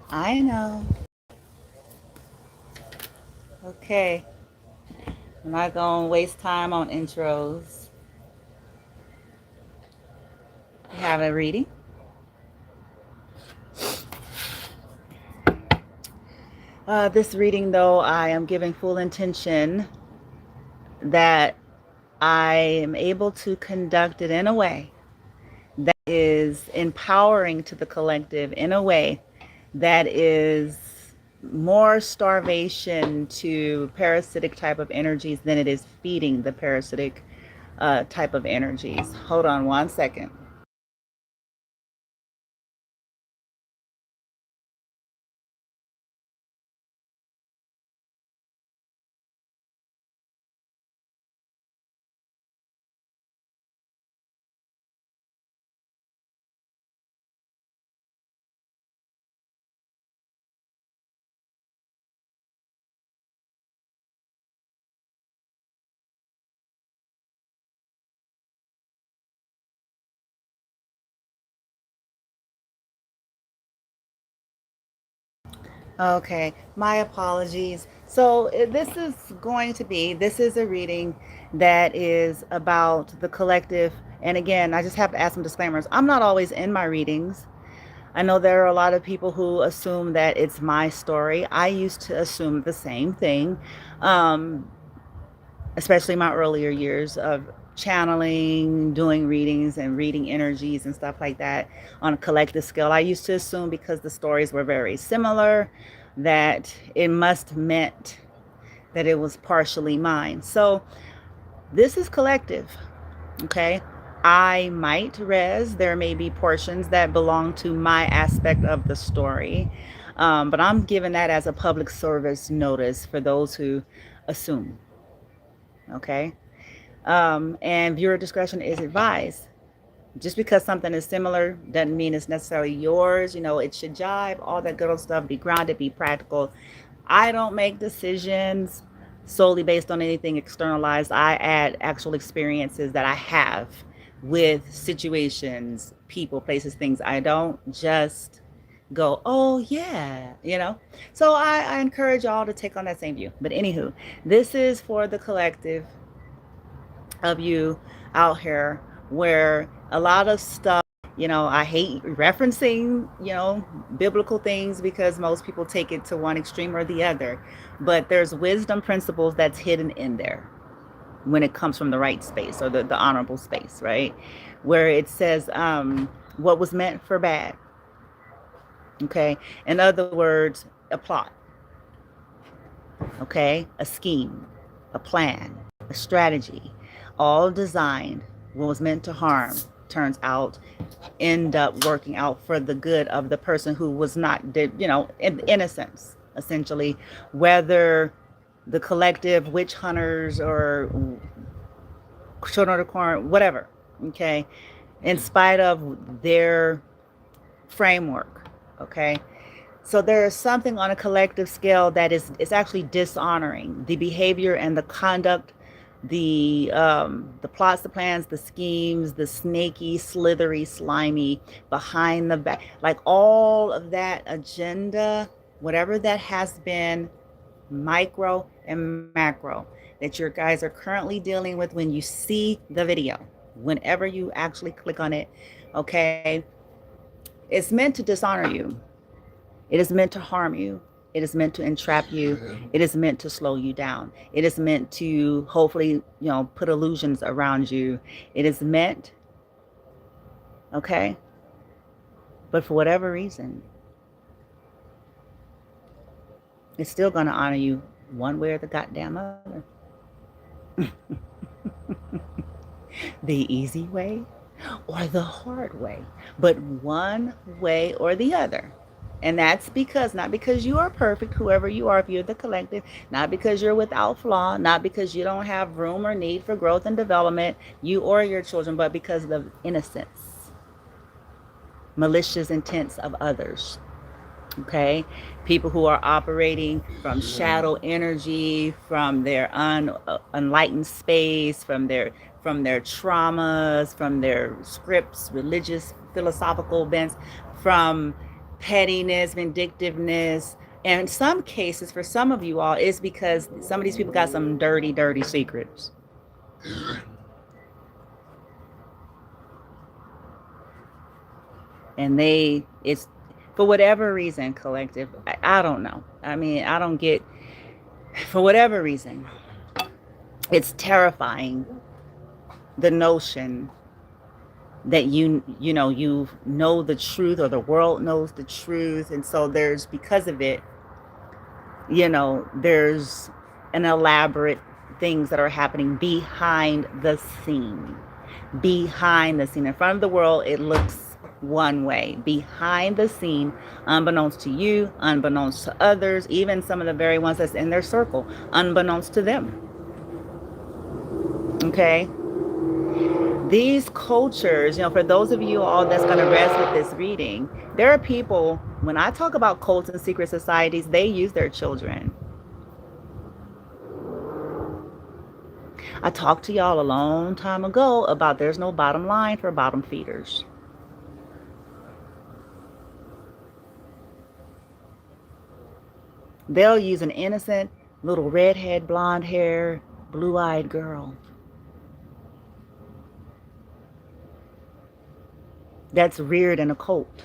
I know. Okay. I'm not going to waste time on intros. We have a reading. This reading, though, I am giving full intention that I am able to conduct it in a way that is empowering to the collective, in a way that is more starvation to parasitic type of energies than it is feeding the parasitic type of energies. Hold on one second. Okay, my apologies. So this is a reading that is about the collective. And again, I just have to add some disclaimers. I'm not always in my readings. I know there are a lot of people who assume that it's my story. I used to assume the same thing, um, especially my earlier years of channeling, doing readings and reading energies and stuff like that on a collective scale. I used to assume because the stories were very similar that it must meant that it was partially mine. So this is collective, okay? I might there may be portions that belong to my aspect of the story, but I'm giving that as a public service notice for those who assume, okay? And viewer discretion is advised. Just because something is similar doesn't mean it's necessarily yours. You know, it should jive, all that good old stuff, be grounded, be practical. I don't make decisions solely based on anything externalized. I add actual experiences that I have with situations, people, places, things. I don't just go, oh, yeah, you know? So I encourage y'all to take on that same view. But anywho, this is for the collective of you out here where a lot of stuff, you know, I hate referencing, you know, biblical things because most people take it to one extreme or the other. But there's wisdom principles that's hidden in there when it comes from the right space or the honorable space, right? Where it says, what was meant for bad. Okay. In other words, a plot, okay, a scheme, a plan, a strategy, all designed what was meant to harm turns out end up working out for the good of the person who was not, you know, in innocence, essentially, whether the collective witch hunters or children of the corn, whatever, okay, in spite of their framework, okay. So there is something on a collective scale that is it's actually dishonoring the behavior and the conduct, the plots, the plans, the schemes, the snaky, slithery, slimy behind the back, like all of that agenda, whatever that has been, micro and macro, that your guys are currently dealing with when you see the video, whenever you actually click on it, okay, it's meant to dishonor you. It is meant to harm you. It is meant to entrap you. It is meant to slow you down. It is meant to hopefully, you know, put illusions around you. It is meant, okay? But for whatever reason, it's still going to honor you one way or the goddamn other. The easy way or the hard way, but one way or the other. And that's because, not because you are perfect, whoever you are, if you're the collective, not because you're without flaw, not because you don't have room or need for growth and development, you or your children, but because of the innocence, malicious intents of others. Okay, people who are operating from shadow energy, from their unenlightened space, from their traumas, from their scripts, religious philosophical bents, from pettiness, vindictiveness. And in some cases, for some of you all, it's because some of these people got some dirty, dirty secrets. And it's for whatever reason, collective, I don't know. I mean, I don't get, for whatever reason, it's terrifying, the notion that you know the truth, or the world knows the truth, and so there's, because of it, there's an elaborate things that are happening behind the scene. Behind the scene, in front of the world, it looks one way. Behind the scene, unbeknownst to you, unbeknownst to others, even some of the very ones that's in their circle, unbeknownst to them. Okay, these cultures, for those of you all that's going to rest with this reading, there are people, when I talk about cults and secret societies, they use their children. I talked to y'all a long time ago about there's no bottom line for bottom feeders. They'll use an innocent little redhead, blonde hair, blue-eyed girl that's reared in a cult.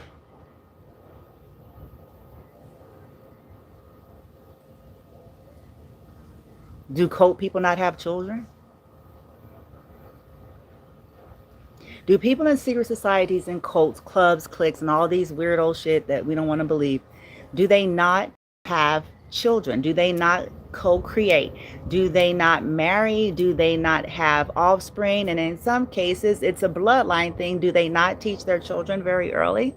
Do cult people not have children? Do people in secret societies and cults, clubs, cliques, and all these weirdo shit that we don't want to believe, do they not have children? Do they not co-create? Do they not marry? Do they not have offspring? And in some cases, it's a bloodline thing. Do they not teach their children very early?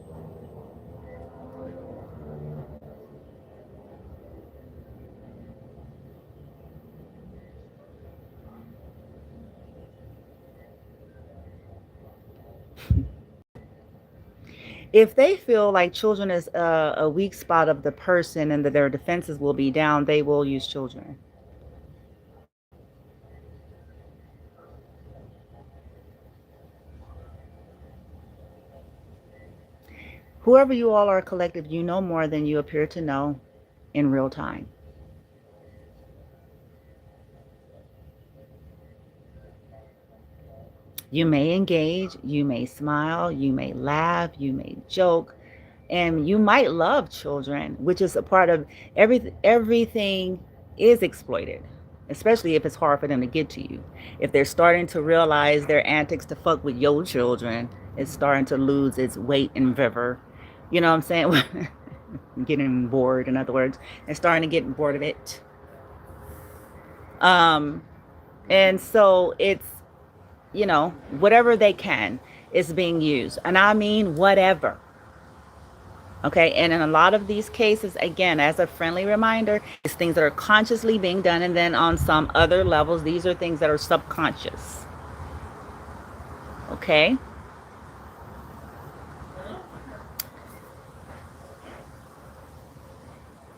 If they feel like children is a weak spot of the person and that their defenses will be down, they will use children. Whoever you all are, collective, you know more than you appear to know in real time. You may engage, you may smile, you may laugh, you may joke, and you might love children, which is a part of everything is exploited, especially if it's hard for them to get to you. If they're starting to realize their antics to fuck with your children, it's starting to lose its weight and vigor. You know what I'm saying? Getting bored, in other words, and starting to get bored of it. And so it's, whatever they can is being used. And I mean whatever. Okay, and in a lot of these cases, again, as a friendly reminder, it's things that are consciously being done, and then on some other levels, these are things that are subconscious. Okay?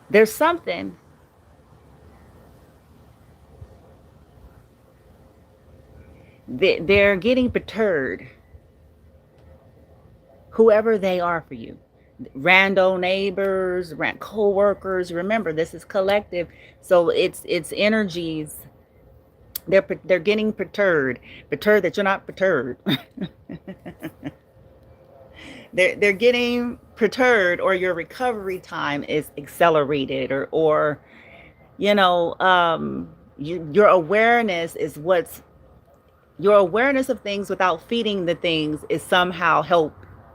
There's something they're getting perturbed, whoever they are for you. Rando neighbors, co-workers. Remember, this is collective, so it's energies. They're getting perturbed that you're not perturbed. they're getting perturbed, or your recovery time is accelerated, or your awareness is what's your awareness of things without feeding the things is somehow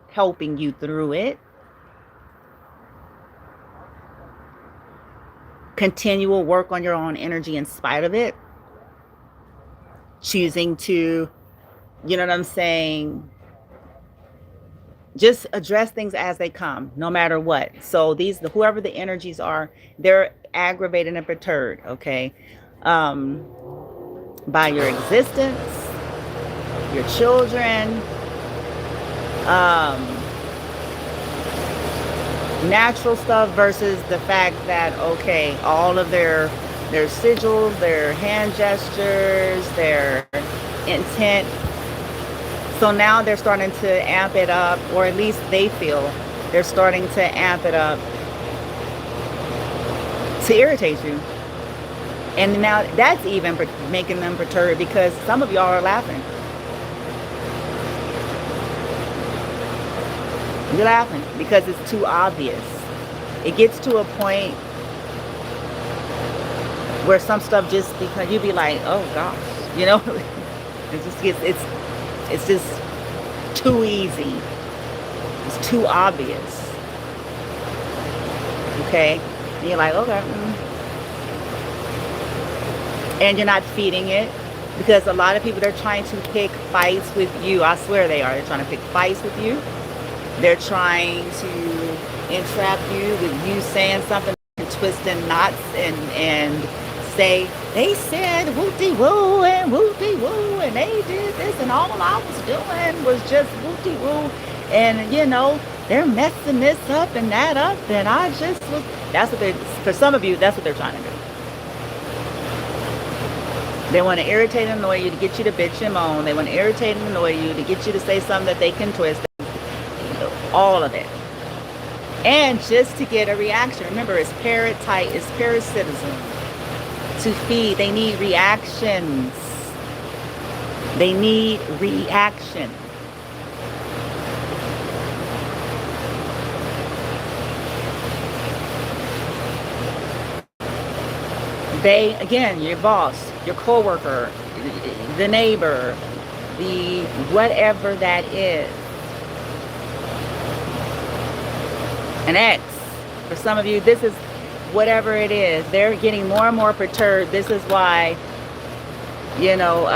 helping you through it. Continual work on your own energy in spite of it. Choosing to, you know what I'm saying, just address things as they come, no matter what. So whoever the energies are, they're aggravated and perturbed, okay, by your existence, your children, natural stuff versus the fact that, okay, all of their sigils, their hand gestures, their intent. So now they're starting to amp it up, or at least they feel they're starting to amp it up to irritate you. And now that's even making them perturbed, because some of y'all are laughing. You're laughing because it's too obvious. It gets to a point where some stuff just, because you be like, oh gosh, you know, it just gets, it's just too easy. It's too obvious. Okay? And you're like, okay. And you're not feeding it, because a lot of people, they're trying to pick fights with you. I swear they are. They're trying to pick fights with you. They're trying to entrap you with you saying something and twisting knots and say, they said whoopty-woo and whoopty-woo and they did this and all I was doing was just whoopty-woo, and you know, they're messing this up and that up and I just was, that's what they, for some of you, that's what they're trying to do. They want to irritate and annoy you to get you to bitch and moan. They want to irritate and annoy you to get you to say something that they can twist. All of it. And just to get a reaction. Remember, it's parasite, it's parasitism. To feed, they need reactions. They need reaction. They, again, your boss, your coworker, the neighbor, the whatever that is. An ex. For some of you, this is whatever it is. They're getting more and more perturbed. This is why, you know,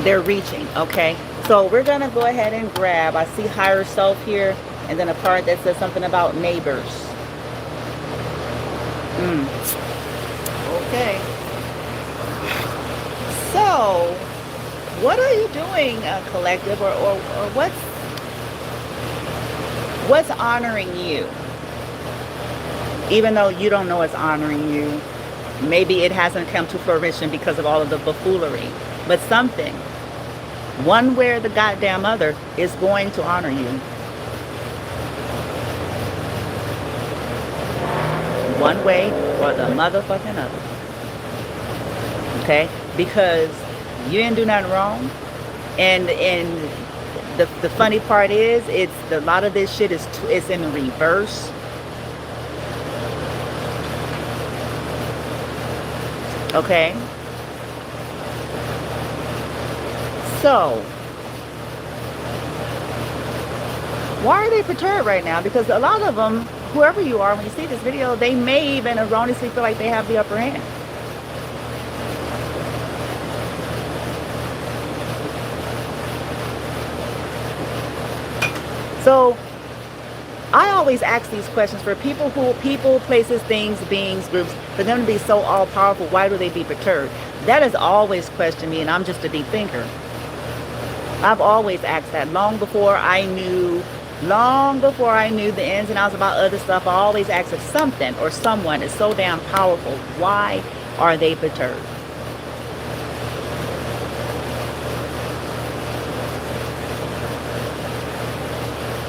they're reaching. Okay. So we're going to go ahead and grab, I see higher self here, and then a part that says something about neighbors. Okay. So, what are you doing, collective, or what's honoring you? Even though you don't know it's honoring you, maybe it hasn't come to fruition because of all of the buffoonery, but something, one way or the goddamn other, is going to honor you. One way or the motherfucking other. Okay? Because you didn't do nothing wrong. And the funny part is, it's a lot of this shit is it's in reverse. Okay? So, why are they perturbed right now? Because a lot of them, whoever you are, when you see this video, they may even erroneously feel like they have the upper hand. So, I always ask these questions for people, places, things, beings, groups, for them to be so all-powerful, why do they be perturbed? That has always questioned me, and I'm just a deep thinker. I've always asked that long before I knew the ins and outs about other stuff. I always ask, if something or someone is so damn powerful, why are they perturbed?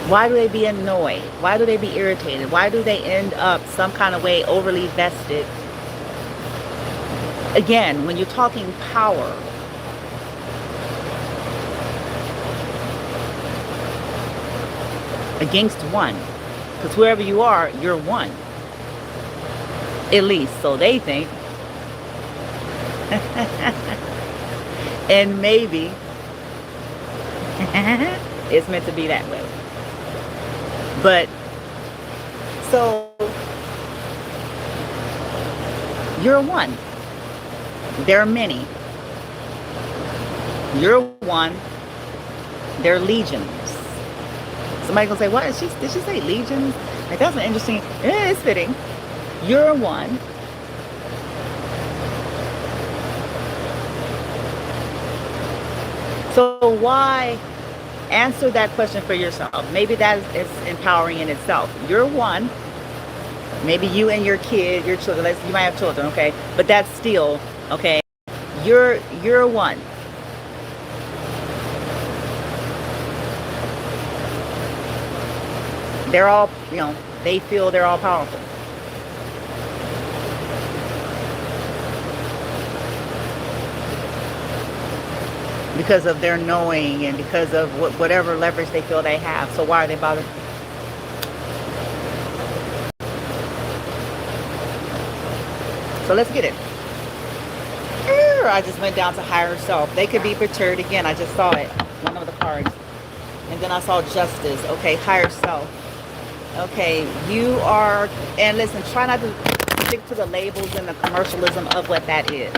Why do they be annoyed? Why do they be irritated? Why do they end up some kind of way overly vested? Again, when you're talking power, against one, because whoever you are, you're one, at least so they think. And maybe it's meant to be that way. But so you're one, there are many. You're one, there are legions. Somebody gonna say, what? Did she say legions? Like, that's an interesting, it's fitting. You're one. So why answer that question for yourself? Maybe that is empowering in itself. You're one. Maybe you and your kid, your children, you might have children, okay? But that's still, okay? You're one. They're all, they feel they're all powerful. Because of their knowing and because of whatever leverage they feel they have. So why are they bothered? So let's get it. I just went down to higher self. They could be perturbed again. I just saw it. One of the cards. And then I saw justice. Okay, higher self. Okay, you are, and listen, try not to stick to the labels and the commercialism of what that is.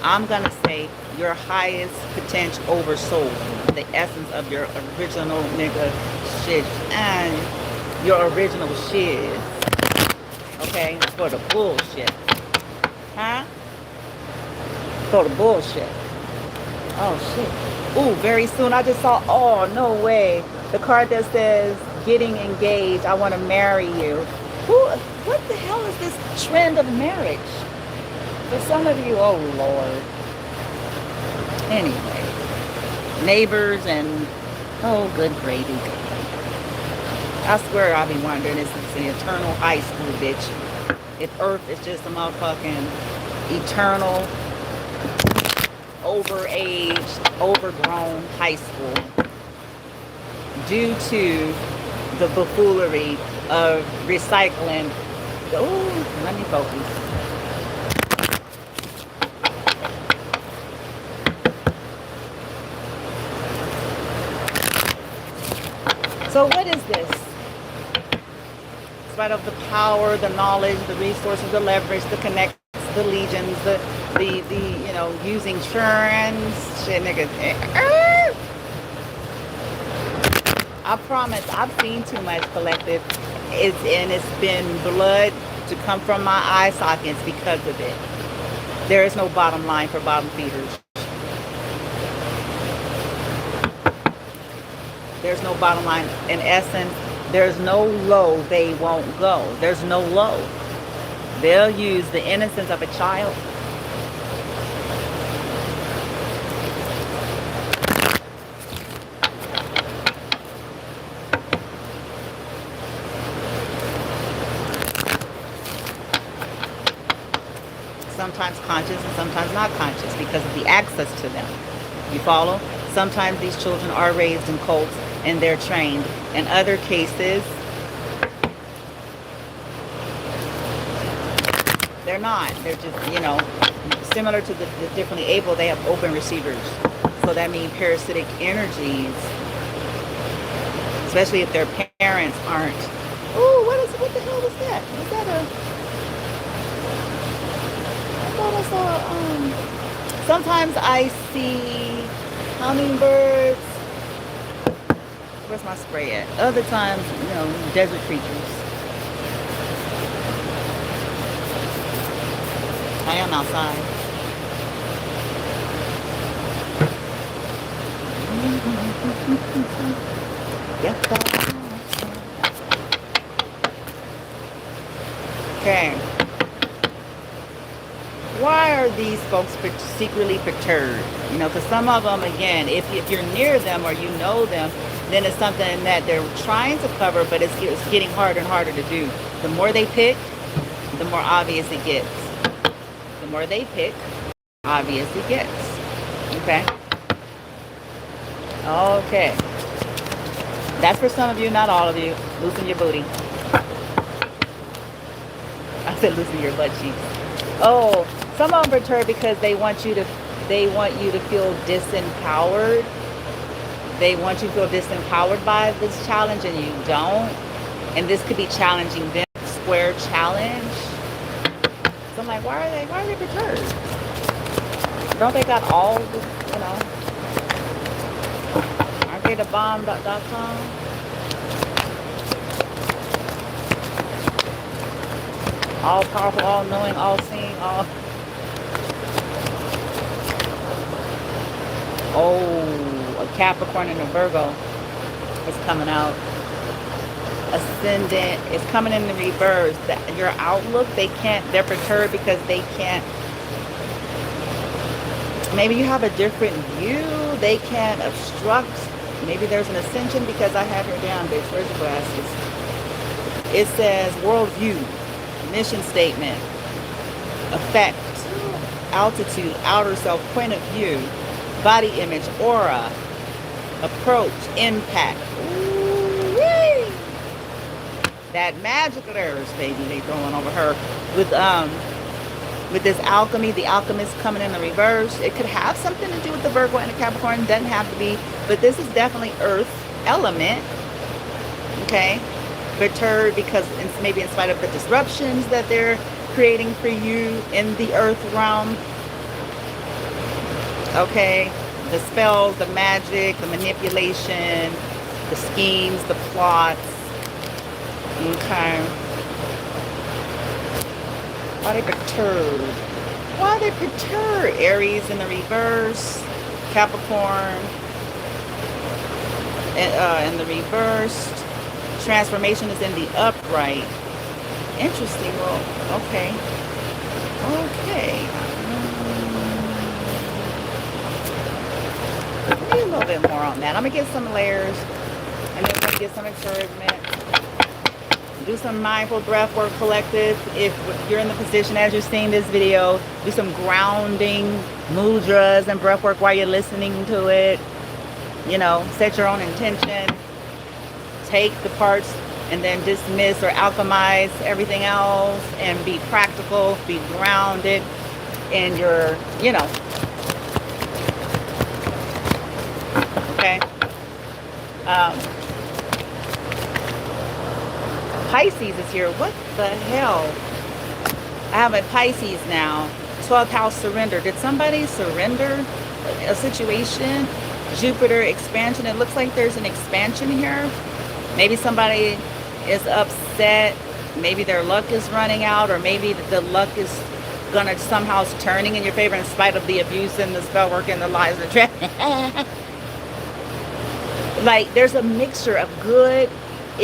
I'm going to say your highest potential over soul, the essence of your original nigga shit and your original shit. Okay, for the bullshit. Huh? For the bullshit. Oh shit. Ooh, very soon. I just saw, oh, no way. The card that says, getting engaged, I want to marry you. What the hell is this trend of marriage? For some of you, oh Lord. Anyway, neighbors and, oh, good gravy. I swear I'll be wondering, it's an eternal high school, bitch. If Earth is just a motherfucking eternal, overaged, overgrown high school due to the buffoonery of recycling. Ooh, let me focus. So what is this? In spite of the power, the knowledge, the resources, the leverage, the connections, the legions, the using insurance, shit, nigga. I promise, I've seen too much, collective. It's been blood to come from my eye sockets because of it. There is no bottom line for bottom feeders. There's no bottom line. In essence, there's no low they won't go. There's no low. They'll use the innocence of a child. Sometimes conscious and sometimes not conscious because of the access to them. You follow? Sometimes these children are raised in cults and they're trained. In other cases, they're not. They're just, similar to the differently able, they have open receivers. So that means parasitic energies, especially if their parents aren't. Ooh, what the hell was that? Was that I thought I saw, sometimes I see hummingbirds. Where's my spray at? Other times, desert creatures. I am outside. Okay. Why are these folks secretly perturbed? Because some of them, again, if you're near them or you know them, then it's something that they're trying to cover, but it's getting harder and harder to do. The more they pick, the more obvious it gets. The more they pick, obvious it gets. Okay? Okay. That's for some of you, not all of you. Loosen your booty. I said loosen your butt cheeks. Oh, some of them perturb because they want you to feel disempowered. They want you to feel disempowered by this challenge and you don't. And this could be challenging them. Square challenge. So I'm like, why are they perturbed? Don't they got all the, aren't they the bomb.com? All powerful, all knowing, all seeing, all. Oh, a Capricorn and a Virgo is coming out. Ascendant is coming in the reverse. Your outlook, they're perturbed because they can't. Maybe you have a different view. They can't obstruct. Maybe there's an ascension because I have her down, bitch. Where's the glasses? It says worldview, mission statement, effect, altitude, outer self, point of view, body image, aura, approach, impact. Ooh-wee. That magic letters, baby, they throwing over her with this alchemy. The alchemist coming in the reverse. It could have something to do with the Virgo and the Capricorn. Doesn't have to be, but this is definitely earth element. Okay, perturbed because maybe in spite of the disruptions that they're creating for you in the earth realm. Okay, the spells, the magic, the manipulation, the schemes, the plots. Okay. Why they perturbed? Why they perturbed? Aries in the reverse, Capricorn in the reversed. Transformation is in the upright. Interesting. Well, okay. Okay. Maybe a little bit more on that. I'm going to get some layers and then we're going to get some encouragement. Do some mindful breath work collective. If you're in the position as you're seeing this video, do some grounding mudras and breath work while you're listening to it. You know, set your own intention. Take the parts and then dismiss or alchemize everything else and be practical, be grounded in your, you know. Okay. Pisces is here. What the hell? I have a Pisces now. 12th house surrender. Did somebody surrender a situation? Jupiter expansion. It looks like there's an expansion here. Maybe somebody is upset. Maybe their luck is running out, or maybe the luck is gonna somehow turning in your favor in spite of the abuse and the spell work and the lies and the trap. Like there's a mixture of good.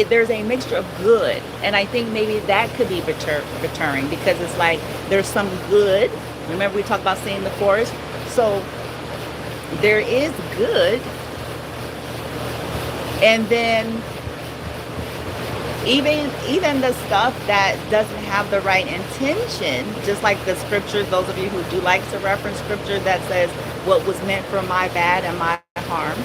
There's a mixture of good, and I think maybe that could be returning because it's like there's some good. Remember we talked about seeing the forest, so there is good, and then even the stuff that doesn't have the right intention, just like the scripture, those of you who do like to reference scripture that says what was meant for my bad and my harm.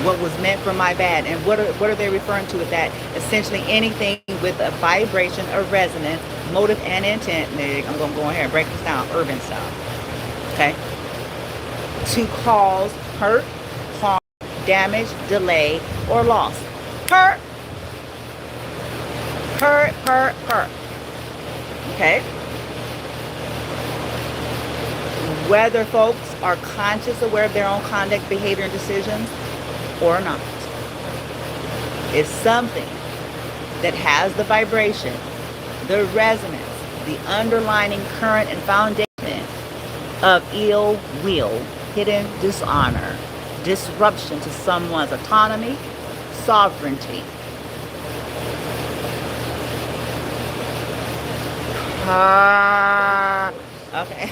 What was meant for my bad. And what are they referring to with that? Essentially anything with a vibration, a resonance, motive and intent. I'm going to go ahead and break this down urban style. Okay? To cause hurt, harm, damage, delay, or loss. Hurt. Hurt, hurt, hurt. Okay? Whether folks are conscious, aware of their own conduct, behavior, and decisions, or not. It's something that has the vibration, the resonance, the underlining current and foundation of ill will, hidden dishonor, disruption to someone's autonomy, sovereignty. Okay.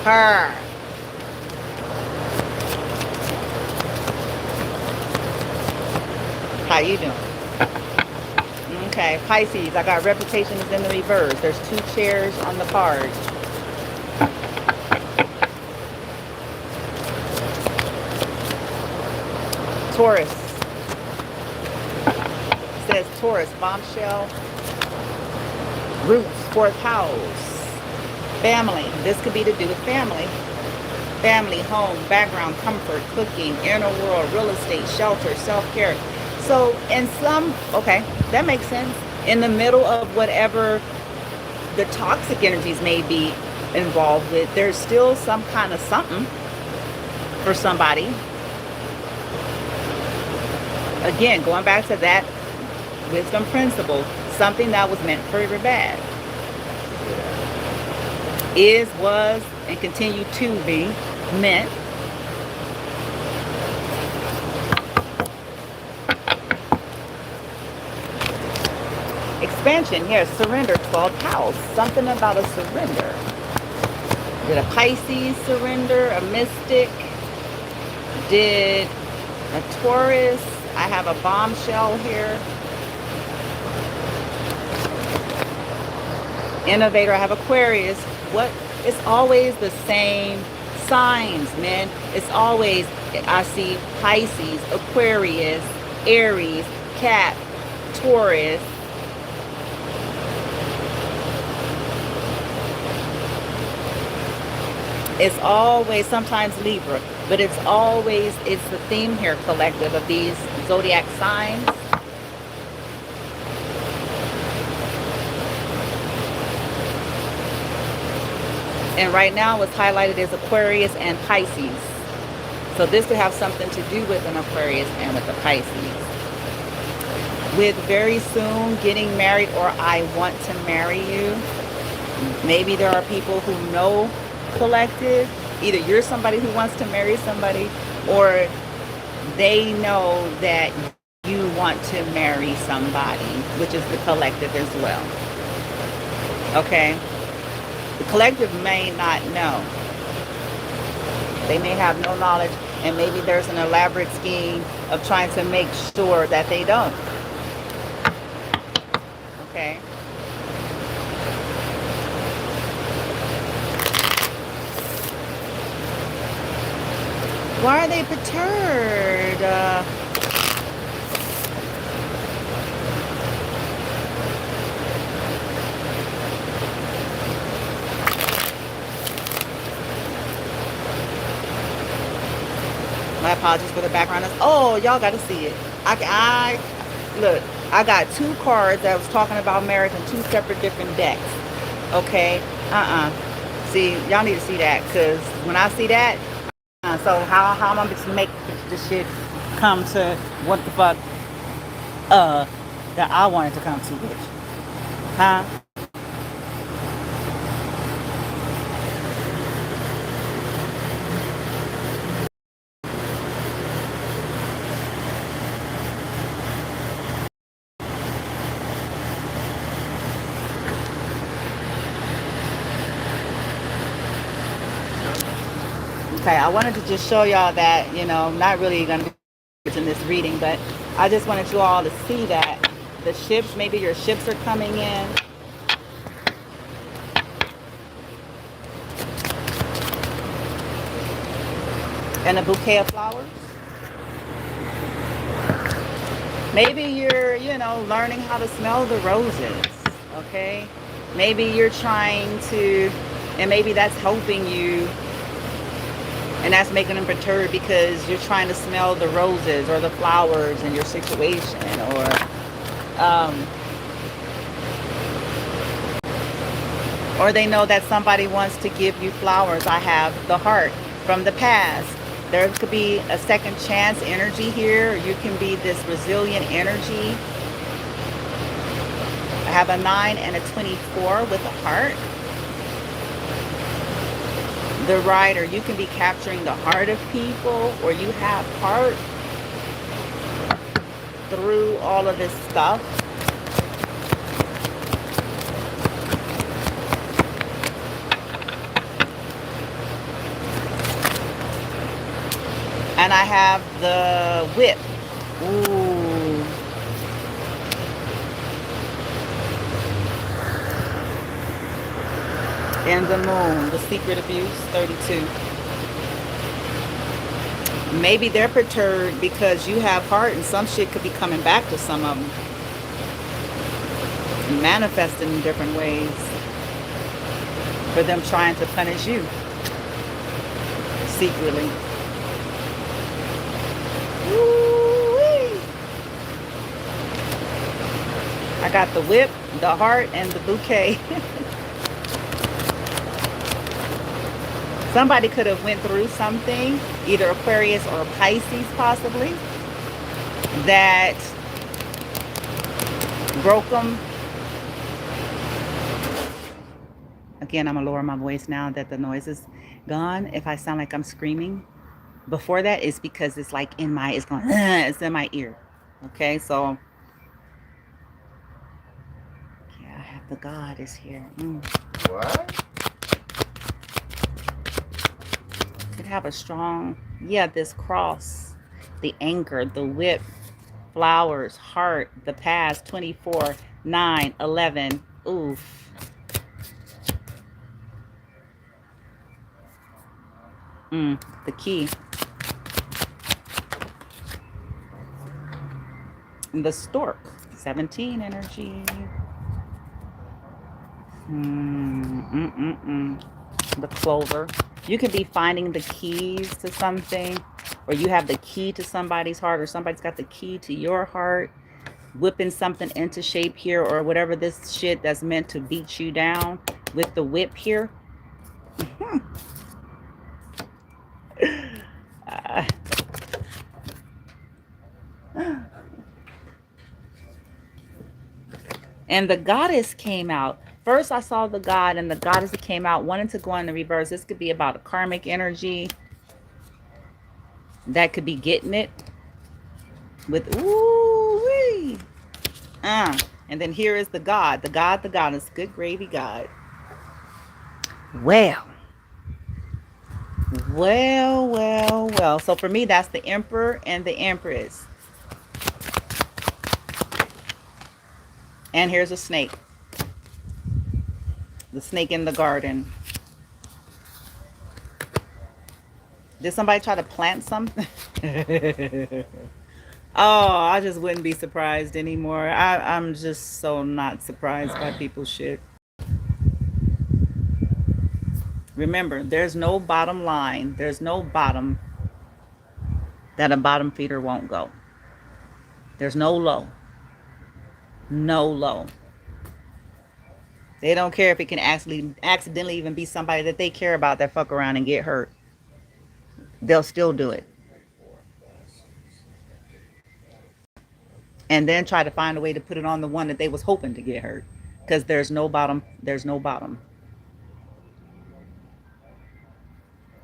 Her. How you doing? Okay, Pisces, I got reputation is in the reverse. There's 2 chairs on the card. Taurus. It says Taurus, bombshell. Roots, 4th house. Family. This could be to do with family. Family, home, background, comfort, cooking, inner world, real estate, shelter, self-care. So in some, okay, that makes sense. In the middle of whatever the toxic energies may be involved with, there's still some kind of something for somebody. Again, going back to that wisdom principle, something that was meant for your bad. Is, was, and continue to be meant. Expansion, yes, surrender, 12th house. Something about a surrender. Did a Pisces surrender, a mystic? Did a Taurus I have a bombshell here. Innovator, I have Aquarius. What? It's always the same signs, man. It's always, I see Pisces, Aquarius, Aries, Cap, Taurus. It's always, sometimes Libra, but it's always, it's the theme here, collective, of these zodiac signs. And right now what's highlighted is Aquarius and Pisces. So this could have something to do with an Aquarius and with the Pisces. With very soon getting married, or I want to marry you. Maybe there are people who know collective. Either you're somebody who wants to marry somebody, or they know that you want to marry somebody, which is the collective as well. Okay? The collective may not know. They may have no knowledge, and maybe there's an elaborate scheme of trying to make sure that they don't. Okay? Why are they perturbed? My apologies for the background. Oh, y'all got to see it. Look, I got two cards that was talking about marriage in two separate different decks. Okay? See, y'all need to see that, because when I see that, so how am I going to make this shit come to what the fuck that I wanted to come to, bitch? Huh? Okay, I wanted to just show y'all that, you know, I'm not really going to be in this reading, but I just wanted you all to see that the ships, maybe your ships are coming in. And a bouquet of flowers. Maybe you're, you know, learning how to smell the roses, okay? Maybe you're trying to, and maybe that's helping you, and that's making them perturbed because you're trying to smell the roses or the flowers in your situation, or they know that somebody wants to give you flowers. I have the heart from the past. There could be a second chance energy here. You can be this resilient energy. I have a 9 and a 24 with a heart. The Rider, you can be capturing the heart of people, or you have heart through all of this stuff. And I have the Whip. Ooh. And the Moon, the Secret Abuse, 32. Maybe they're perturbed because you have heart, and some shit could be coming back to some of them. Manifesting in different ways. For them trying to punish you. Secretly. Woo-wee. I got the Whip, the heart, and the bouquet. Somebody could have went through something, either Aquarius or Pisces possibly, that broke them. Again, I'm going to lower my voice now that the noise is gone. If I sound like I'm screaming before that, it's because it's like in my, it's going, it's in my ear. Okay, so, yeah, I have the Goddess here. What? Could have a strong, yeah, this cross, the anchor, the Whip, flowers, heart, the past, 24, 9, 11. Oof. The key. And the stork, 17 energy. The clover. You could be finding the keys to something, or you have the key to somebody's heart, or somebody's got the key to your heart, whipping something into shape here, or whatever this shit that's meant to beat you down with the whip here. And the goddess came out. First, I saw the god and the goddess that came out, wanted to go in the reverse. This could be about a karmic energy that could be getting it with ooh-wee. And then here is the god, the goddess, good gravy god. Well. So for me, that's the emperor and the empress. And here's a snake. The snake in the garden. Did somebody try to plant something? Oh, I just wouldn't be surprised anymore. I'm just so not surprised by people's shit. Remember, there's no bottom line. There's no bottom that a bottom feeder won't go. There's no low. No low. They don't care if it can accidentally even be somebody that they care about that fuck around and get hurt. They'll still do it. And then try to find a way to put it on the one that they was hoping to get hurt. Because there's no bottom. There's no bottom.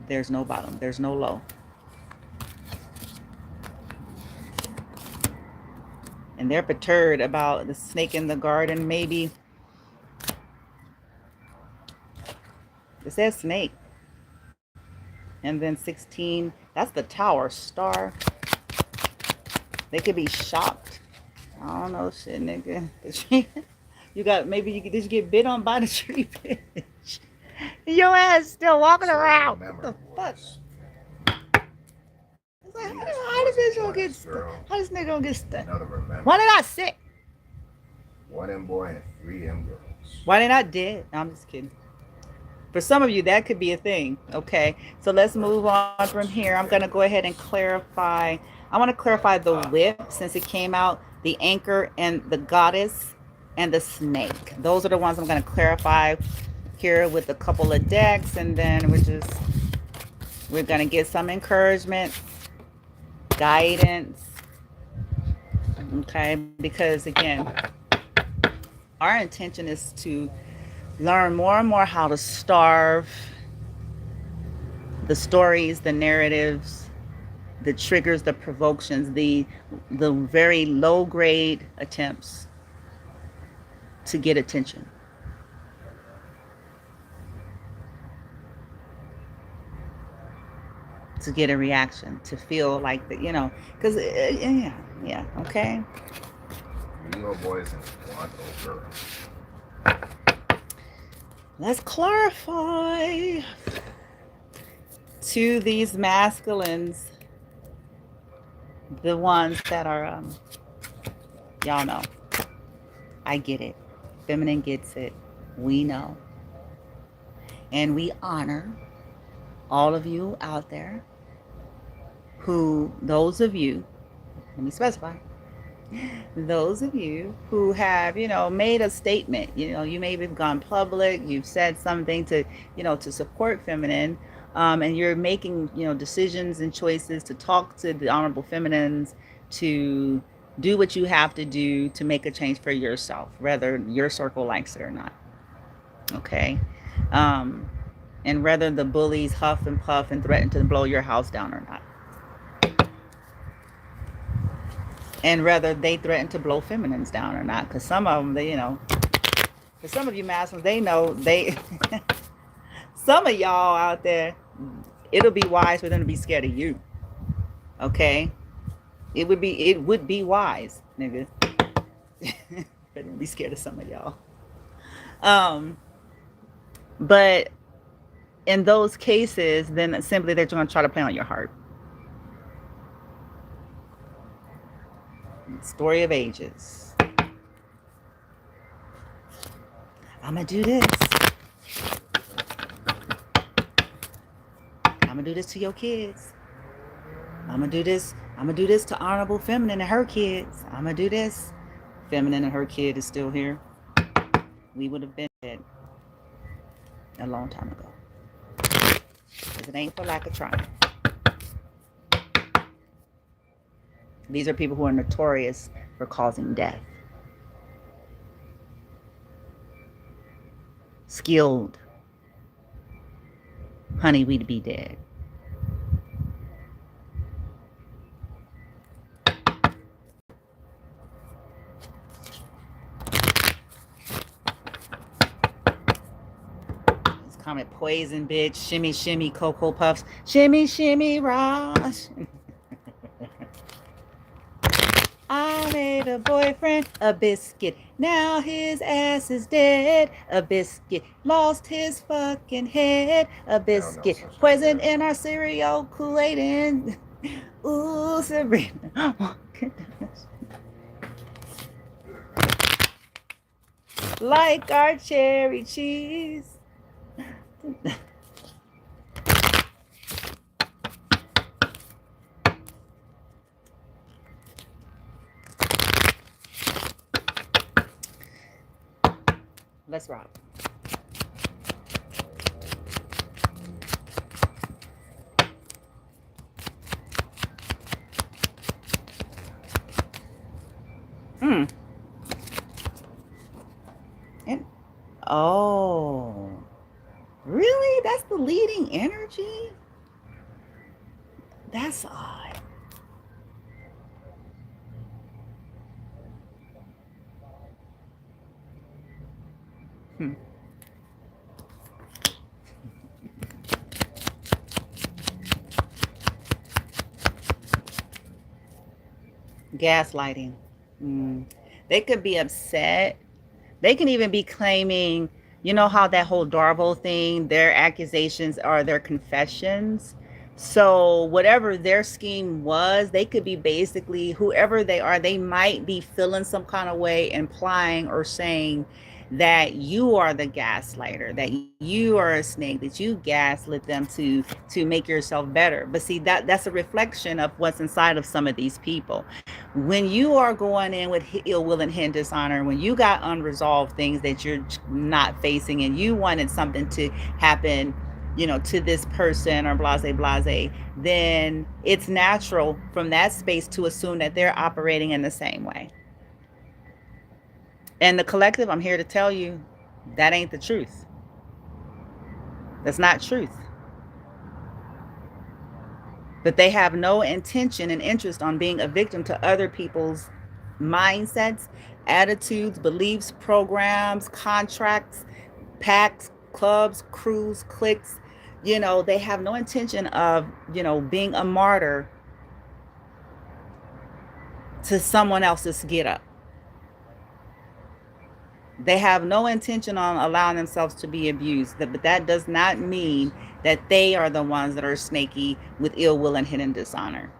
There's no bottom. There's no low. And they're perturbed about the snake in the garden. Maybe it says snake. And then 16, that's the tower star. They could be shocked. I don't know, shit, nigga. You got, maybe you did you get bit on by the tree, bitch? Your ass still walking around. What the fuck? It's like, how does this gonna get? How this nigga gonna get stuck? Why they not sick? 1 M boy and 3 M girls. Why they not dead? No, I'm just kidding. For some of you, that could be a thing. Okay, so let's move on from here. I'm gonna go ahead and clarify. I want to clarify the whip since it came out, the anchor and the goddess and the snake. Those are the ones I'm going to clarify here with a couple of decks, and then we're going to get some encouragement, guidance. Okay, because again, our intention is to learn more and more how to starve the stories, the narratives, the triggers, the provocations, the very low grade attempts to get attention. To get a reaction, to feel like that, you know, because yeah, okay. Leo boys and one girls. Let's clarify to these masculines, the ones that are, y'all know, I get it. Feminine gets it. We know. And we honor all of you out there who, those of you, let me specify, those of you who have, you know, made a statement, you know, you maybe have gone public, you've said something to, you know, to support feminine, and you're making, you know, decisions and choices to talk to the honorable feminines, to do what you have to do to make a change for yourself, whether your circle likes it or not. Okay. And whether the bullies huff and puff and threaten to blow your house down or not. And whether they threaten to blow feminines down or not. Because some of them, they, you know, for some of you masculines, they know they, some of y'all out there, it'll be wise for them to be scared of you. Okay? It would be wise, nigga. Better be scared of some of y'all. Um, but in those cases, then simply they're going to try to play on your heart. Story of ages. I'm gonna do this. I'm gonna do this to your kids. I'm gonna do this. I'm gonna do this to Honorable Feminine and her kids. I'm gonna do this. Feminine and her kid is still here. We would have been dead a long time ago. Because it ain't for lack of trying. These are people who are notorious for causing death. Skilled. Honey, we'd be dead. It's comment poison, bitch. Shimmy, shimmy, Cocoa Puffs. Shimmy, shimmy, Ross. I made a boyfriend, a biscuit. Now his ass is dead. A biscuit lost his fucking head. A biscuit poison in our cereal, Kool-Aid in. Ooh, Sabrina. Like our cherry cheese. Let's rock. And oh, really? That's the leading energy? That's odd. Gaslighting. They could be upset. They can even be claiming, you know how that whole Darvo thing, their accusations are their confessions. So whatever their scheme was, they could be basically, whoever they are, they might be feeling some kind of way, implying or saying that you are the gaslighter, that you are a snake, that you gaslit them to make yourself better. But see, that's a reflection of what's inside of some of these people. When you are going in with ill will and hidden dishonor, when you got unresolved things that you're not facing, and you wanted something to happen, to this person or blase, then it's natural from that space to assume that they're operating in the same way. And the collective, I'm here to tell you, that ain't the truth. That's not truth. But they have no intention and interest on being a victim to other people's mindsets, attitudes, beliefs, programs, contracts, packs, clubs, crews, cliques. They have no intention of, being a martyr to someone else's get up. They have no intention on allowing themselves to be abused. But that does not mean that they are the ones that are snaky with ill will and hidden dishonor.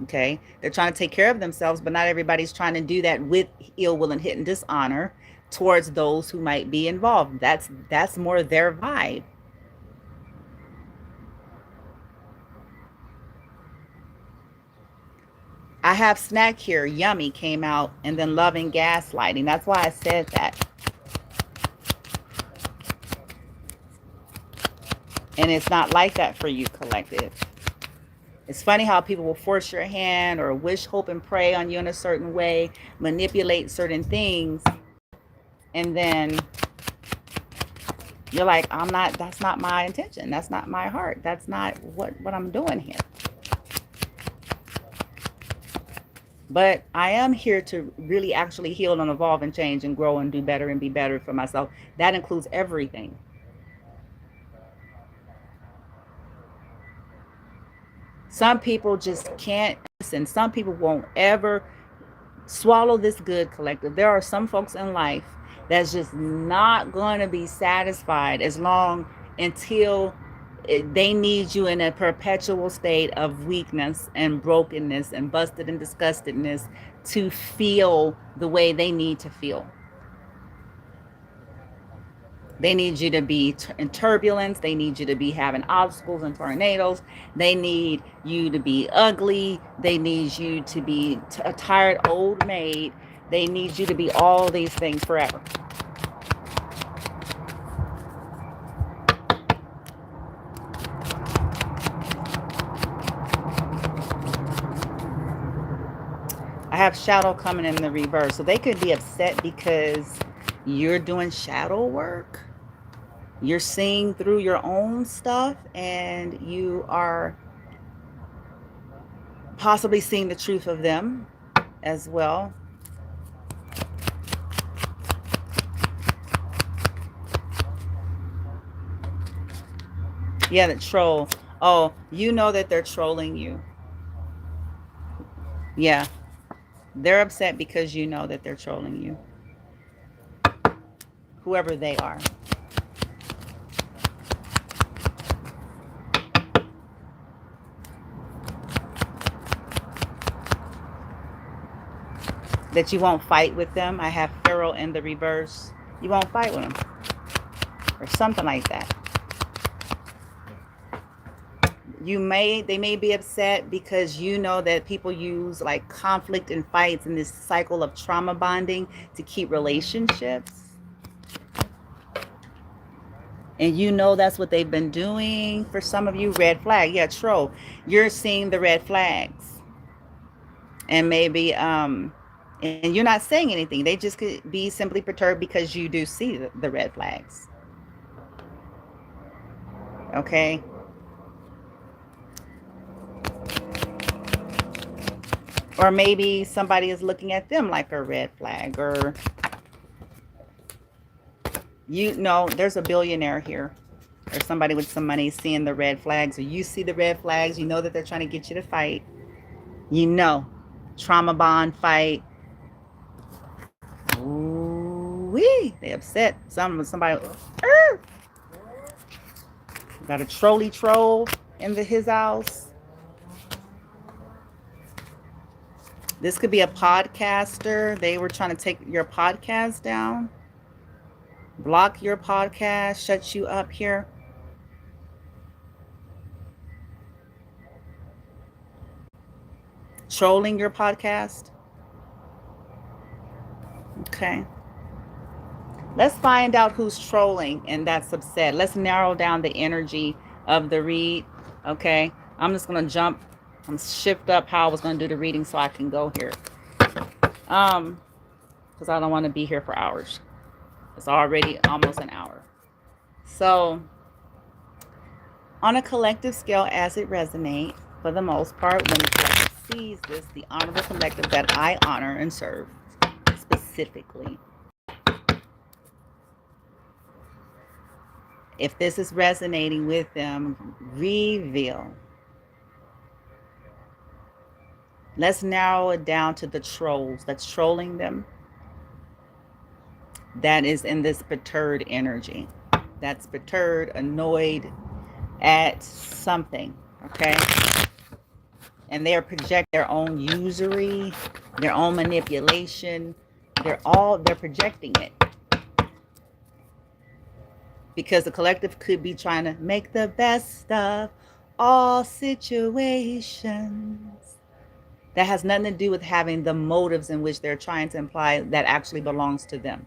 Okay? They're trying to take care of themselves, but not everybody's trying to do that with ill will and hidden dishonor towards those who might be involved. That's more their vibe. I have snack here, yummy came out, and then loving gaslighting. That's why I said that. And it's not like that for you, collective. It's funny how people will force your hand or wish, hope, and pray on you in a certain way, manipulate certain things, and then you're like, that's not my intention. That's not my heart. That's not what I'm doing here. But I am here to really actually heal and evolve and change and grow and do better and be better for myself. That includes everything. Some people just can't listen. Some people won't ever swallow this good, collective. There are some folks in life that's just not going to be satisfied as long until they need you in a perpetual state of weakness and brokenness and busted and disgustedness to feel the way they need to feel. They need you to be in turbulence. They need you to be having obstacles and tornadoes. They need you to be ugly. They need you to be a tired old maid. They need you to be all these things forever. I have shadow coming in the reverse. So they could be upset because you're doing shadow work. You're seeing through your own stuff, and you are possibly seeing the truth of them as well. Yeah, the troll. Oh, you know that they're trolling you. Yeah, they're upset because you know that they're trolling you. Whoever they are. That you won't fight with them. I have Pharaoh in the reverse. You won't fight with them. Or something like that. They may be upset because you know that people use like conflict and fights in this cycle of trauma bonding to keep relationships. And you know that's what they've been doing. For some of you, red flag. Yeah, troll. You're seeing the red flags. And maybe and you're not saying anything. They just could be simply perturbed because you do see the red flags. Okay? Or maybe somebody is looking at them like a red flag, or you know, there's a billionaire here, or somebody with some money seeing the red flags, or you see the red flags, you know that they're trying to get you to fight. You know, trauma bond fight. Ooh-wee, they upset. Somebody got a trolley troll in his house. This could be a podcaster. They were trying to take your podcast down. Block your podcast, shut you up here. Trolling your podcast. Okay. Let's find out who's trolling and that's upset. Let's narrow down the energy of the read. Okay. I'm just going to jump. I'm shift up how I was going to do the reading so I can go here. Because I don't want to be here for hours. It's already almost an hour. So on a collective scale, as it resonates, for the most part, when the collective sees this, the honorable collective that I honor and serve specifically, if this is resonating with them, reveal. Let's narrow it down to the trolls that's trolling them. That is in this perturbed energy. That's perturbed, annoyed at something, okay? And they're projecting their own usury, their own manipulation. They're projecting it. Because the collective could be trying to make the best of all situations. That has nothing to do with having the motives in which they're trying to imply that actually belongs to them.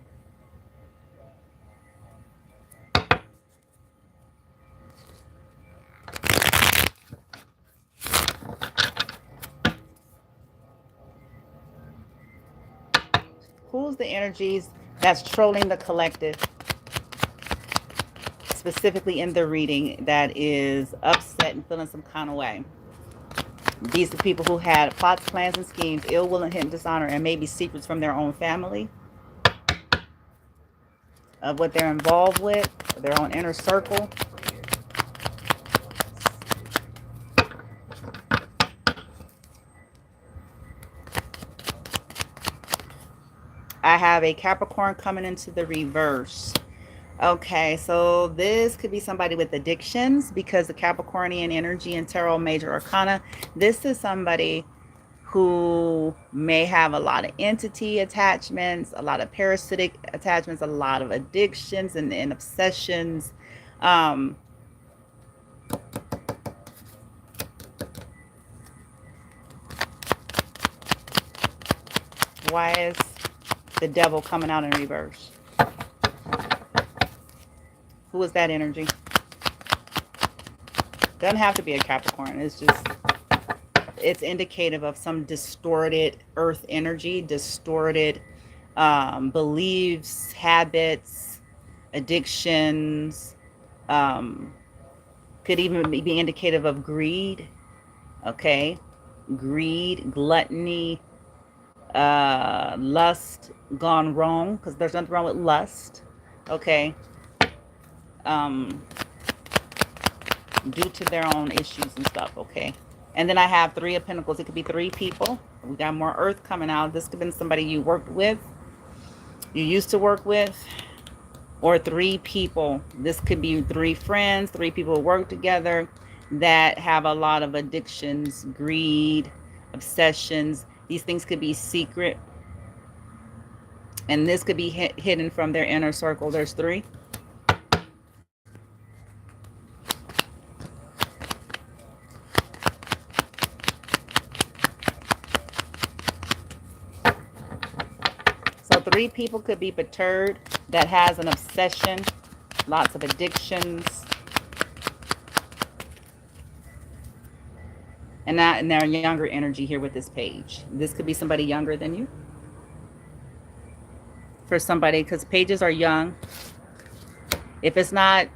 Who's the energies that's trolling the collective? Specifically in the reading, that is upset and feeling some kind of way. These are people who had plots, plans, and schemes, ill will, and hidden dishonor, and maybe secrets from their own family of what they're involved with, their own inner circle. I have a Capricorn coming into the reverse. Okay, so this could be somebody with addictions because the Capricornian energy in Tarot Major Arcana. This is somebody who may have a lot of entity attachments, a lot of parasitic attachments, a lot of addictions and obsessions. Um, why is the devil coming out in reverse? Who is that energy? Doesn't have to be a Capricorn. It's just, it's indicative of some distorted earth energy, distorted beliefs, habits, addictions. Um, could even be indicative of greed. Okay, greed, gluttony, lust gone wrong, because there's nothing wrong with lust. Okay, um, due to their own issues and stuff. Okay. And then I have Three of Pentacles. It could be three people. We got more earth coming out. This could have been somebody you worked with, you used to work with, or three people. This could be three friends, three people who work together that have a lot of addictions, greed, obsessions. These things could be secret. And this could be hidden from their inner circle. There's three. So three people could be perturbed that has an obsession, lots of addictions. And they're younger energy here with this page. This could be somebody younger than you. For somebody, because pages are young. If it's not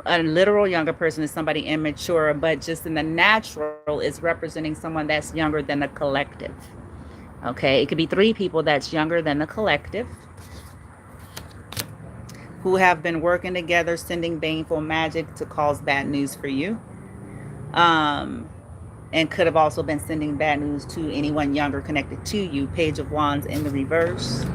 a literal younger person, it's somebody immature, but just in the natural is representing someone that's younger than the collective. Okay, it could be three people that's younger than the collective who have been working together, sending baneful magic to cause bad news for you. And could have also been sending bad news to anyone younger connected to you. Page of Wands in the reverse.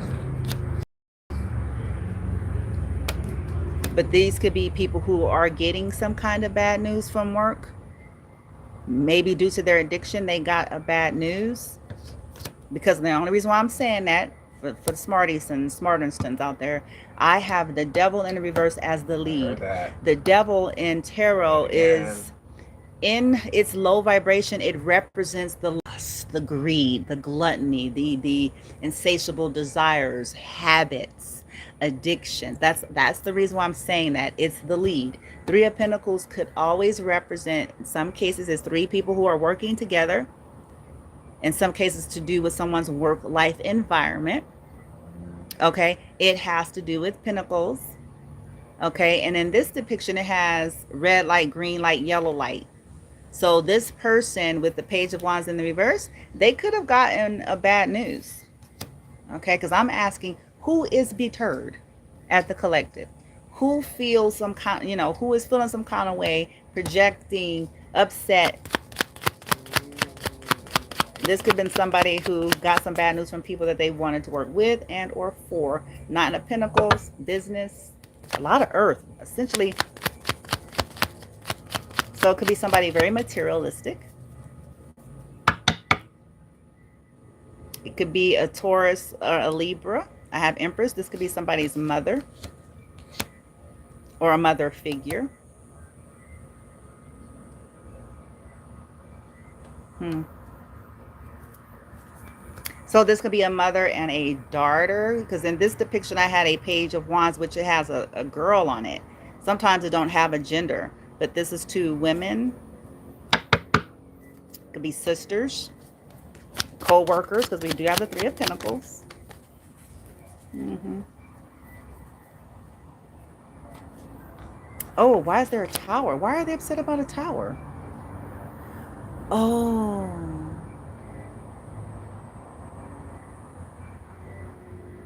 But these could be people who are getting some kind of bad news from work. Maybe due to their addiction, they got a bad news. Because the only reason why I'm saying that, for the smarties and smarternstons out there, I have the devil in the reverse as the lead. The devil in tarot is, in its low vibration, it represents the lust, the greed, the gluttony, the insatiable desires, habits, addictions. That's the reason why I'm saying that. It's the lead. Three of Pentacles could always represent, in some cases, it's three people who are working together. In some cases, to do with someone's work life environment. Okay, it has to do with pentacles. Okay, and in this depiction, it has red light, green light, yellow light. So this person with the Page of Wands in the reverse, they could have gotten a bad news. Okay, because I'm asking, who is deterred at the collective? Who feels some kind, who is feeling some kind of way, projecting, upset? This could have been somebody who got some bad news from people that they wanted to work with and or for. Nine of Pentacles, business, a lot of earth, essentially. So it could be somebody very materialistic. It could be a Taurus or a Libra. I have Empress. This could be somebody's mother or a mother figure. So this could be a mother and a daughter, because in this depiction I had a Page of Wands, which it has a girl on it. Sometimes it don't have a gender, but this is two women. It could be sisters, co-workers, because we do have the Three of Pentacles. Oh, why is there a tower? Why are they upset about a tower? Oh,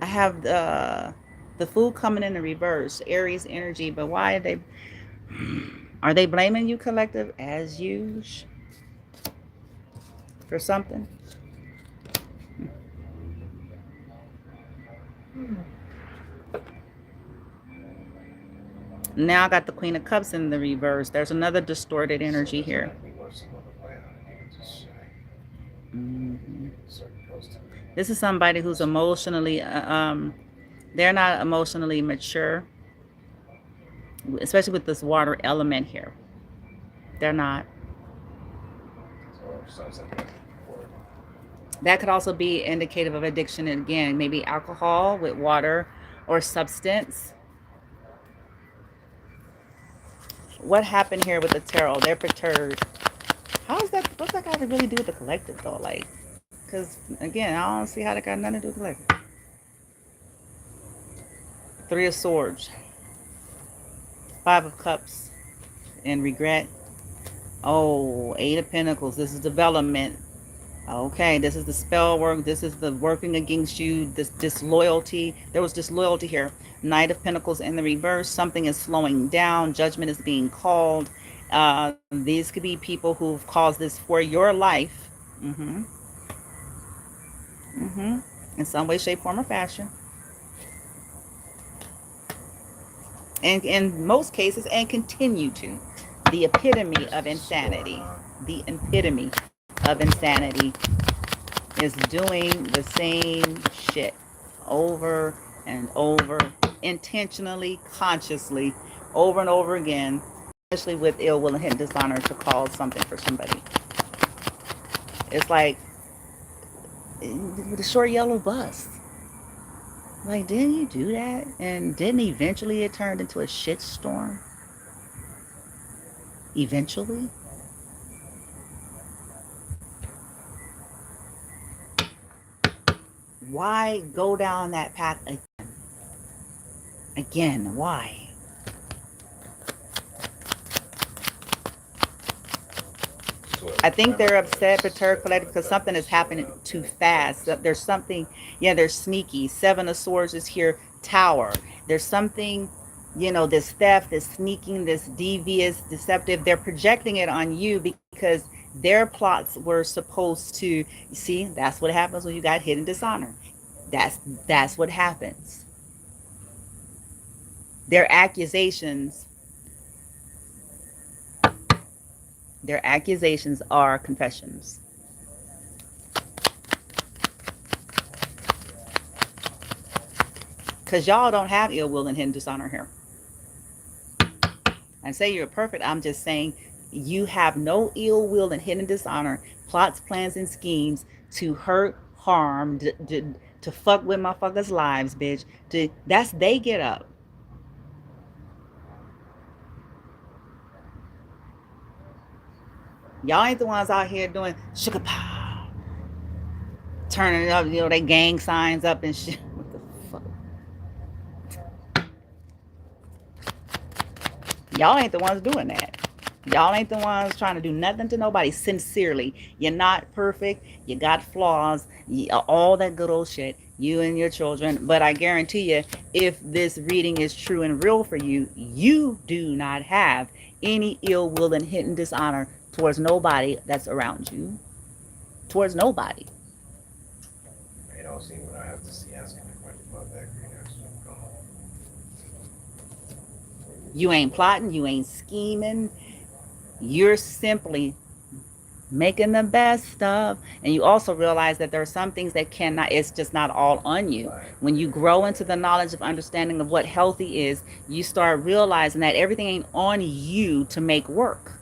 I have the Fool coming in the reverse, Aries energy. But why are they blaming you, collective, as usual, for something? Now I got the Queen of Cups in the reverse. There's another distorted energy here. Mm-hmm. This is somebody who's emotionally, they're not emotionally mature, especially with this water element here. They're not. That could also be indicative of addiction. And again, maybe alcohol with water or substance. What happened here with the tarot? They're perturbed. How is that? What's that got to really do with the collective though? Like, because again, I don't see how that got nothing to do with the collective. Three of Swords, Five of Cups, and regret. Oh, Eight of Pentacles. This is development. Okay, this is the spell work. This is the working against you. This disloyalty. There was disloyalty here. Knight of Pentacles in the reverse. Something is slowing down. Judgment is being called. These could be people who've caused this for your life. Mm-hmm. Mm-hmm. In some way, shape, form, or fashion. And in most cases, and continue to. The epitome of insanity. The epitome of insanity is doing the same shit over and over, intentionally, consciously, over and over again, especially with ill will and hidden dishonor to cause something for somebody. It's like the short yellow bus. Like, didn't you do that? And didn't eventually it turned into a shit storm? Eventually? Why go down that path again? Again, why? I think they're upset, perturbed, collected because something is happening too fast. There's something, yeah, they're sneaky. Seven of Swords is here, Tower. There's something, this theft, this sneaking, this devious, deceptive. They're projecting it on you because their plots were supposed to, see, that's what happens when you got hidden dishonor. That's what happens. Their accusations are confessions. Because y'all don't have ill will and hidden dishonor here. I say you're perfect. I'm just saying you have no ill will and hidden dishonor, plots, plans, and schemes to hurt, harm, to fuck with motherfuckers' lives, bitch. They get up. Y'all ain't the ones out here doing sugar pow, turning it up, they gang signs up and shit. What the fuck? Y'all ain't the ones doing that. Y'all ain't the ones trying to do nothing to nobody sincerely. You're not perfect. You got flaws. All that good old shit. You and your children. But I guarantee you, if this reading is true and real for you, you do not have any ill will and hidden dishonor towards nobody that's around you. Towards nobody. I don't see what I have to see asking the question about that green X. You ain't plotting. You ain't scheming. You're simply making the best of, and you also realize that there are some things that cannot, it's just not all on you. When you grow into the knowledge of understanding of what healthy is, you start realizing that everything ain't on you to make work.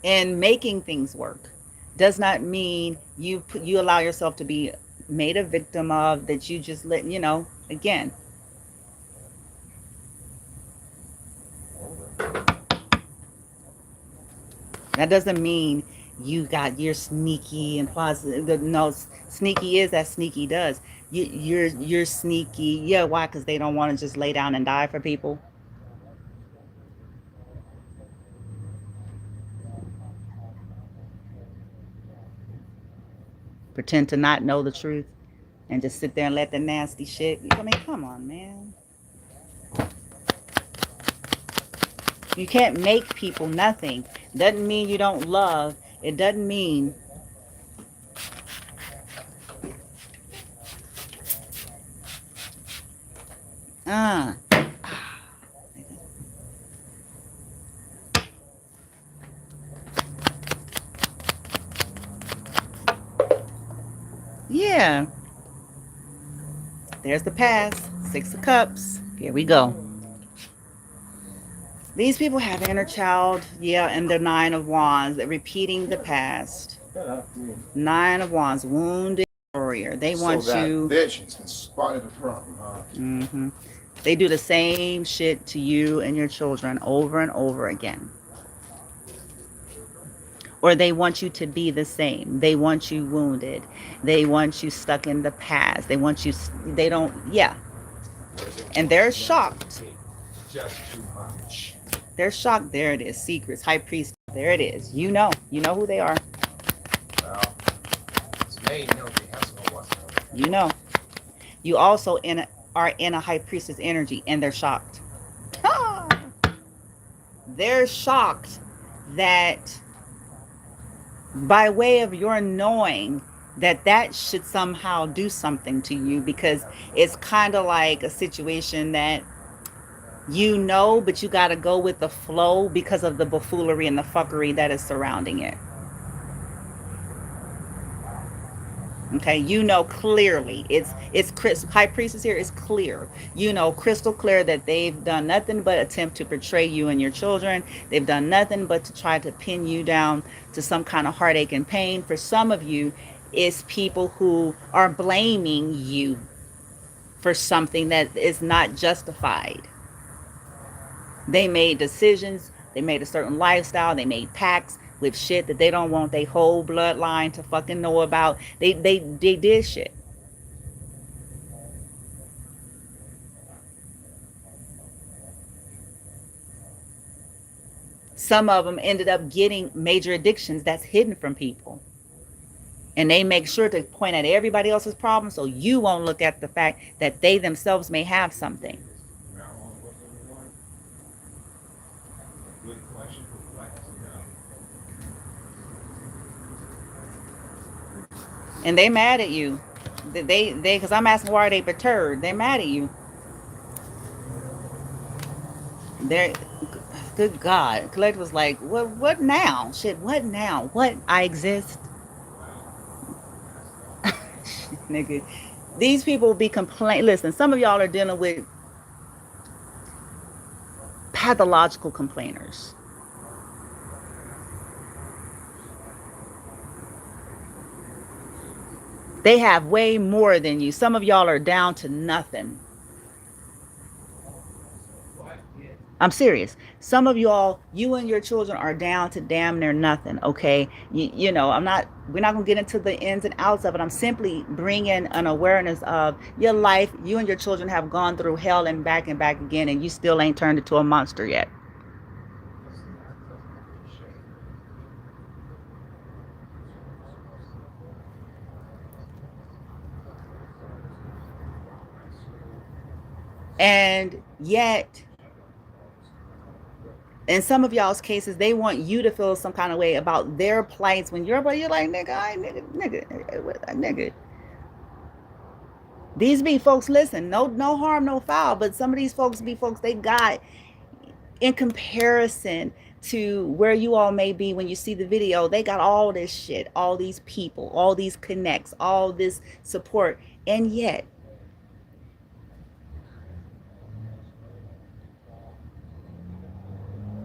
And making things work does not mean you allow yourself to be made a victim of, that you just let, again. That doesn't mean you're sneaky and positive. No, sneaky is as sneaky does. You're sneaky. Yeah, why? Because they don't want to just lay down and die for people. Pretend to not know the truth and just sit there and let the nasty shit. I mean, come on, man. You can't make people nothing. Doesn't mean you don't love. It doesn't mean uh yeah. There's the past. Six of Cups. Here we go. These people have inner child, yeah, and the Nine of Wands. They're repeating the past. Nine of Wands, wounded warrior. They want so that you. Bitch has spotted the problem, huh? Mm-hmm. They do the same shit to you and your children over and over again. Or they want you to be the same. They want you wounded. They want you stuck in the past. They want you, they don't, yeah. And they're shocked. Just too much. They're shocked. There it is. Secrets. High priest. There it is. You know who they are. Well, it's me, nobody has no whatsoever. You know. You also are in a high priestess energy, and they're shocked. Ah! They're shocked that by way of your knowing that should somehow do something to you, because it's kind of like a situation that but you got to go with the flow because of the buffoonery and the fuckery that is surrounding it. Okay, clearly it's Chris, high priestess here is clear. Crystal clear that they've done nothing but attempt to portray you and your children. They've done nothing but to try to pin you down to some kind of heartache and pain. For some of you, it's people who are blaming you for something that is not justified. They made decisions, they made a certain lifestyle, they made pacts with shit that they don't want their whole bloodline to fucking know about. They did shit. Some of them ended up getting major addictions that's hidden from people. And they make sure to point at everybody else's problems so you won't look at the fact that they themselves may have something. And they mad at you. Because I'm asking why are they perturbed. They're mad at you. They're, good God. Collector was like, what now? Shit, what now? What? I exist? Nigga. These people be complaining. Listen, some of y'all are dealing with pathological complainers. They have way more than you. Some of y'all are down to nothing. I'm serious. Some of y'all, you and your children are down to damn near nothing. Okay. We're not going to get into the ins and outs of it. I'm simply bringing an awareness of your life. You and your children have gone through hell and back again, and you still ain't turned into a monster yet. And yet, in some of y'all's cases, they want you to feel some kind of way about their plights when you're like, nigga. These be folks, listen, no harm, no foul, but some of these folks be folks they got, in comparison to where you all may be when you see the video, they got all this shit, all these people, all these connects, all this support, and yet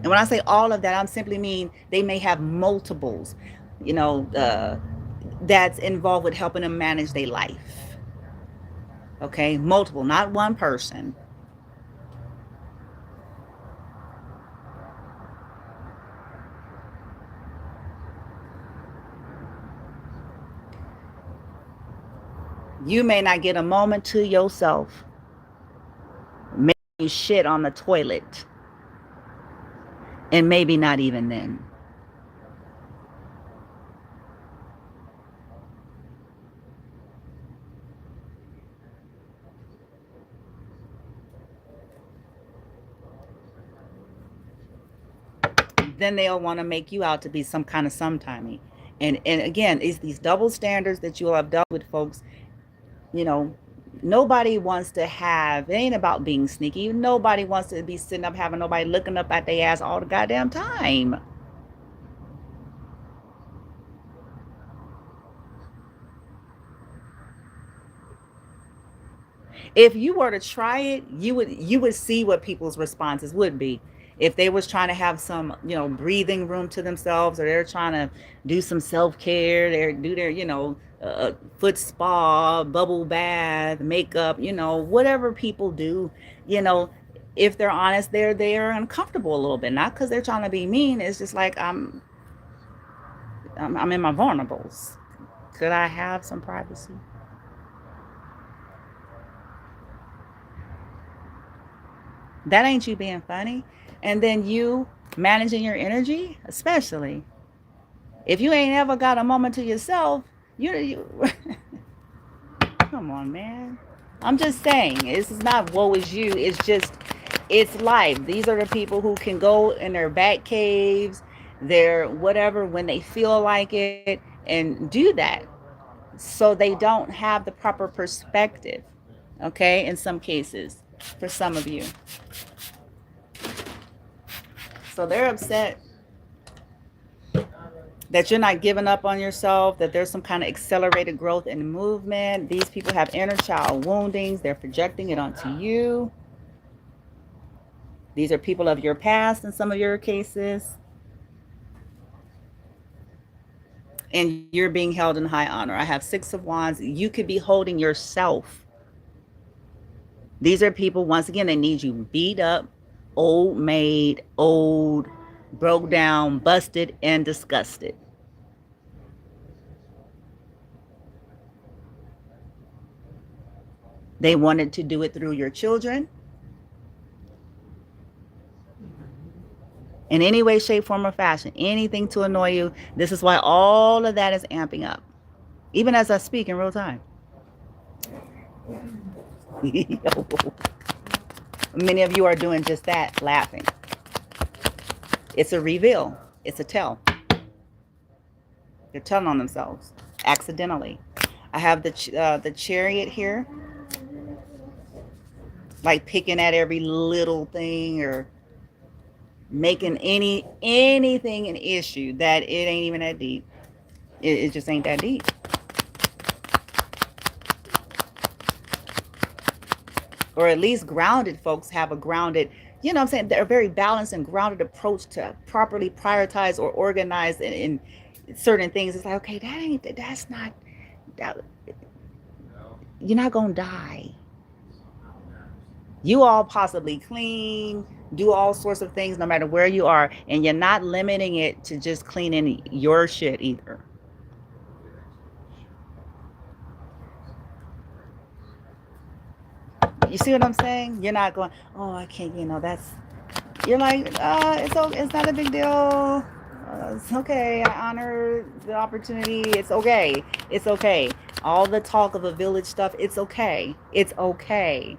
and when I say all of that, I'm simply mean they may have multiples, that's involved with helping them manage their life. Okay, multiple, not one person. You may not get a moment to yourself. Maybe you shit on the toilet, and maybe not even then. then they'll want to make you out to be some kind of sometimey. And again, it's these double standards that you'll have dealt with, folks. You know, nobody wants to have, it ain't about being sneaky. Nobody wants to be sitting up having nobody looking up at their ass all the goddamn time. If you were to try it, you would see what people's responses would be. If they was trying to have some, breathing room to themselves, or they're trying to do some self-care, they do their, foot spa, bubble bath, makeup, whatever people do, you know, if they're honest, they're uncomfortable a little bit. Not because they're trying to be mean. It's just like I'm in my vulnerables. Could I have some privacy? That ain't you being funny. And then you managing your energy, especially if you ain't ever got a moment to yourself, you come on, man. I'm just saying, this is not woe is you. It's just, it's life. These are the people who can go in their back caves, their whatever, when they feel like it, and do that. So they don't have the proper perspective, okay, in some cases, for some of you. So they're upset that you're not giving up on yourself, that there's some kind of accelerated growth and movement. These people have inner child woundings. They're projecting it onto you. These are people of your past in some of your cases. And you're being held in high honor. I have Six of Wands. You could be holding yourself. These are people, once again, they need you beat up, old maid, old, broke down, busted, and disgusted. They wanted to do it through your children. In any way, shape, form, or fashion. Anything to annoy you. This is why all of that is amping up. Even as I speak in real time. Many of you are doing just that, laughing. It's a reveal. It's a tell. They're telling on themselves accidentally. I have the Chariot here, like picking at every little thing or making anything an issue that it ain't even that deep. It just ain't that deep. Or at least grounded folks have a grounded, I'm saying, they're a very balanced and grounded approach to properly prioritize or organize in certain things. It's like, okay, that's not, that, you're not gonna die. You all possibly clean, do all sorts of things no matter where you are, and you're not limiting it to just cleaning your shit either. You see what I'm saying? You're not going, oh, I can't, that's, you're like, it's not a big deal. It's okay. I honor the opportunity. It's okay. It's okay. All the talk of a village stuff, it's okay. It's okay.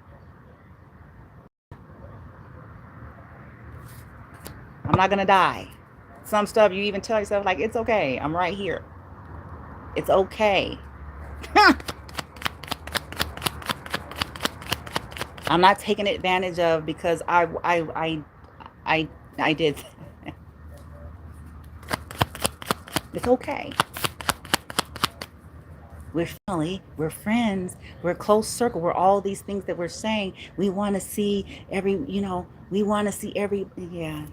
I'm not going to die. Some stuff you even tell yourself, like, it's okay. I'm right here. It's okay. I'm not taking advantage of because I did. It's okay. We're family, we're friends, we're a close circle, we're all these things that we're saying. We want to see we want to see every, yeah.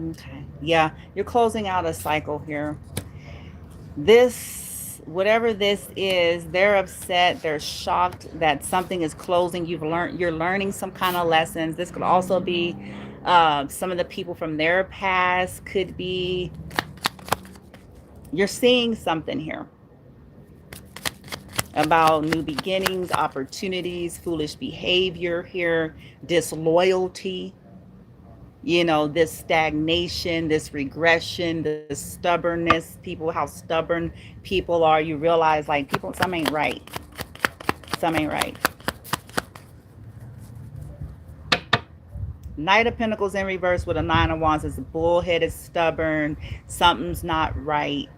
Okay. Yeah, you're closing out a cycle here. This, whatever this is, they're upset, they're shocked that something is closing. You're learning some kind of lessons. This could also be some of the people from their past, could be, you're seeing something here about new beginnings, opportunities, foolish behavior here, disloyalty. This stagnation, this regression, this stubbornness, people, how stubborn people are. You realize, like, people, some ain't right. Some ain't right. Knight of Pentacles in reverse with a Nine of Wands is bullheaded, stubborn. Something's not right.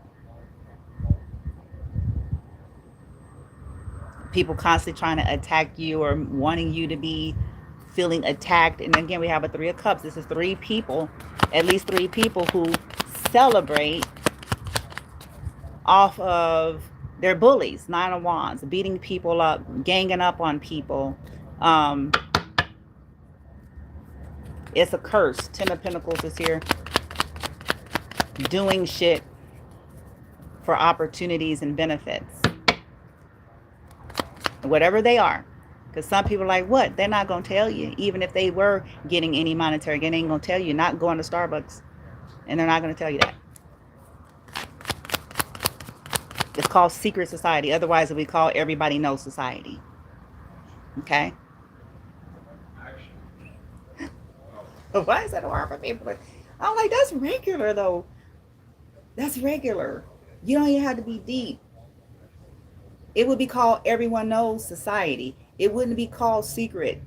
People constantly trying to attack you or wanting you to be feeling attacked. And again, we have a Three of Cups. This is three people, at least three people who celebrate off of their bullies. Nine of Wands, beating people up, ganging up on people. It's a curse. Ten of Pentacles is here. Doing shit for opportunities and benefits. Whatever they are. Because some people are like, what? They're not going to tell you. Even if they were getting any monetary gain, they ain't going to tell you. Not going to Starbucks. And they're not going to tell you that. It's called secret society. Otherwise, we call everybody knows society. Okay? Why is that hard for people? I'm like, that's regular, though. That's regular. You don't even have to be deep. It would be called everyone knows society. It wouldn't be called secret.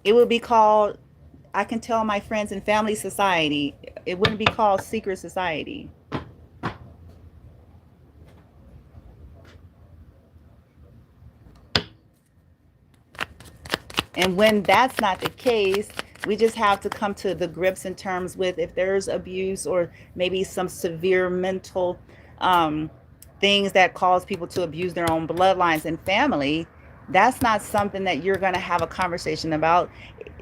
It would be called, I can tell my friends and family society. It wouldn't be called secret society. And when that's not the case, we just have to come to the grips in terms with if there's abuse or maybe some severe mental things that cause people to abuse their own bloodlines and family. That's not something that you're going to have a conversation about,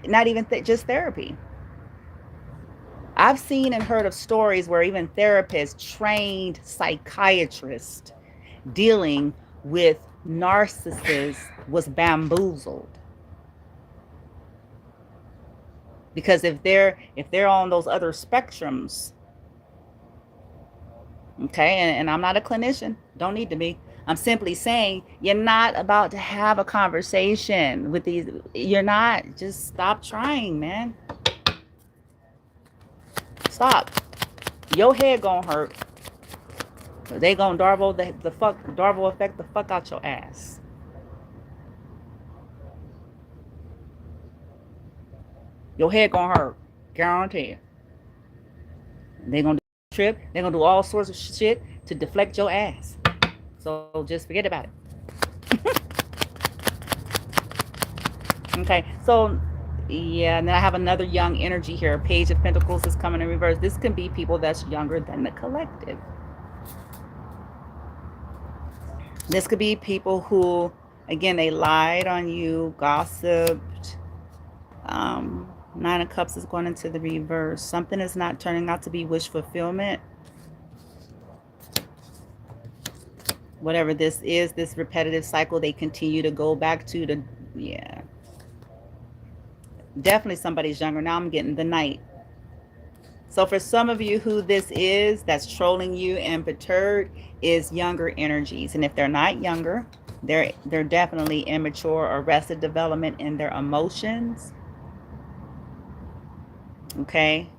not even just therapy. I've seen and heard of stories where even therapists, trained psychiatrists dealing with narcissists was bamboozled. Because if they're on those other spectrums, okay, and I'm not a clinician, don't need to be. I'm simply saying you're not about to have a conversation with these. You're not. Just stop trying, man. Stop. Your head gonna hurt. They gonna Darvo effect the fuck out your ass. Your head gonna hurt, guarantee. They gonna do trip. They gonna do all sorts of shit to deflect your ass. So just forget about it. Okay, so yeah, and then I have another young energy here. Page of Pentacles is coming in reverse. This can be people that's younger than the collective. This could be people who, again, they lied on you, gossiped. Nine of Cups is going into the reverse. Something is not turning out to be wish fulfillment. Whatever this is, this repetitive cycle, they continue to go back to the, yeah. Definitely somebody's younger. Now I'm getting the Knight. So for some of you who this is, that's trolling you and perturbed, is younger energies. And if they're not younger, they're definitely immature, arrested development in their emotions. Okay.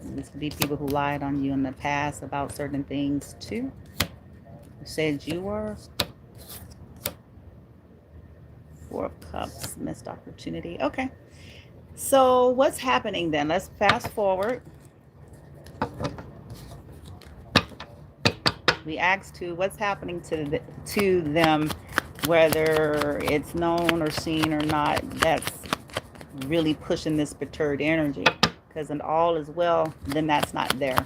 This could be people who lied on you in the past about certain things too. You said you were. Four of Cups, missed opportunity. Okay. So what's happening then? Let's fast forward. We asked to what's happening to them, whether it's known or seen or not, that's really pushing this perturbed energy. Because when all is well, then that's not there.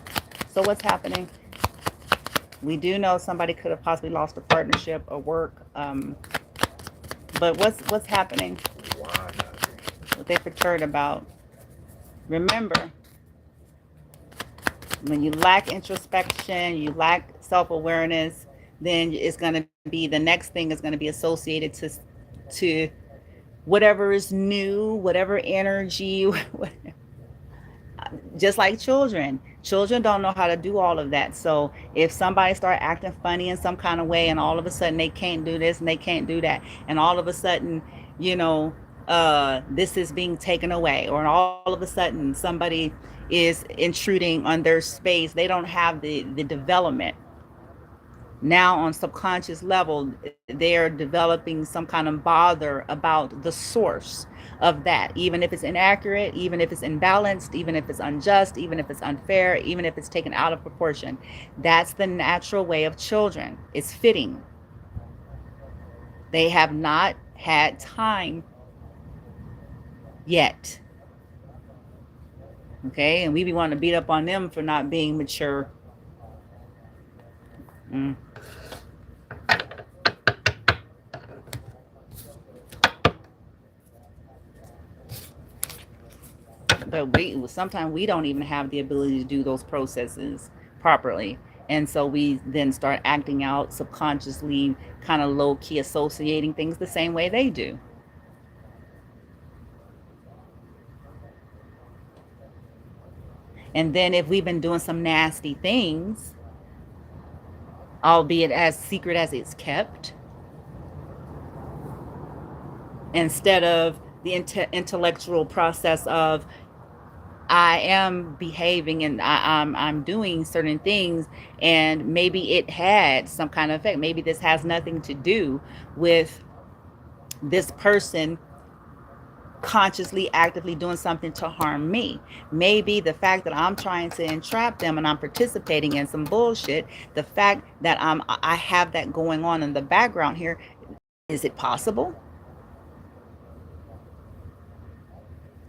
So what's happening? We do know somebody could have possibly lost a partnership or work. But what's happening? What they're perturbed about? Remember, when you lack introspection, you lack self-awareness, then it's going to be, the next thing is going to be associated to whatever is new, whatever energy. Just like children Children don't know how to do all of that. So if somebody start acting funny in some kind of way, and all of a sudden they can't do this and they can't do that, and all of a sudden, you know, this is being taken away, or all of a sudden somebody is intruding on their space, they don't have the development. Now on subconscious level, they're developing some kind of bother about the source of that, even if it's inaccurate, even if it's imbalanced, even if it's unjust, even if it's unfair, even if it's taken out of proportion. That's the natural way of children. It's fitting. They have not had time yet. Okay, and we be wanting to beat up on them for not being mature. Mm. But we sometimes we don't even have the ability to do those processes properly, and so we then start acting out subconsciously, kind of low key associating things the same way they do. And then if we've been doing some nasty things, albeit as secret as it's kept, instead of the intellectual process of I am behaving and I'm doing certain things, and maybe it had some kind of effect. Maybe this has nothing to do with this person consciously, actively doing something to harm me. Maybe the fact that I'm trying to entrap them and I'm participating in some bullshit, the fact that I have that going on in the background here, is it possible?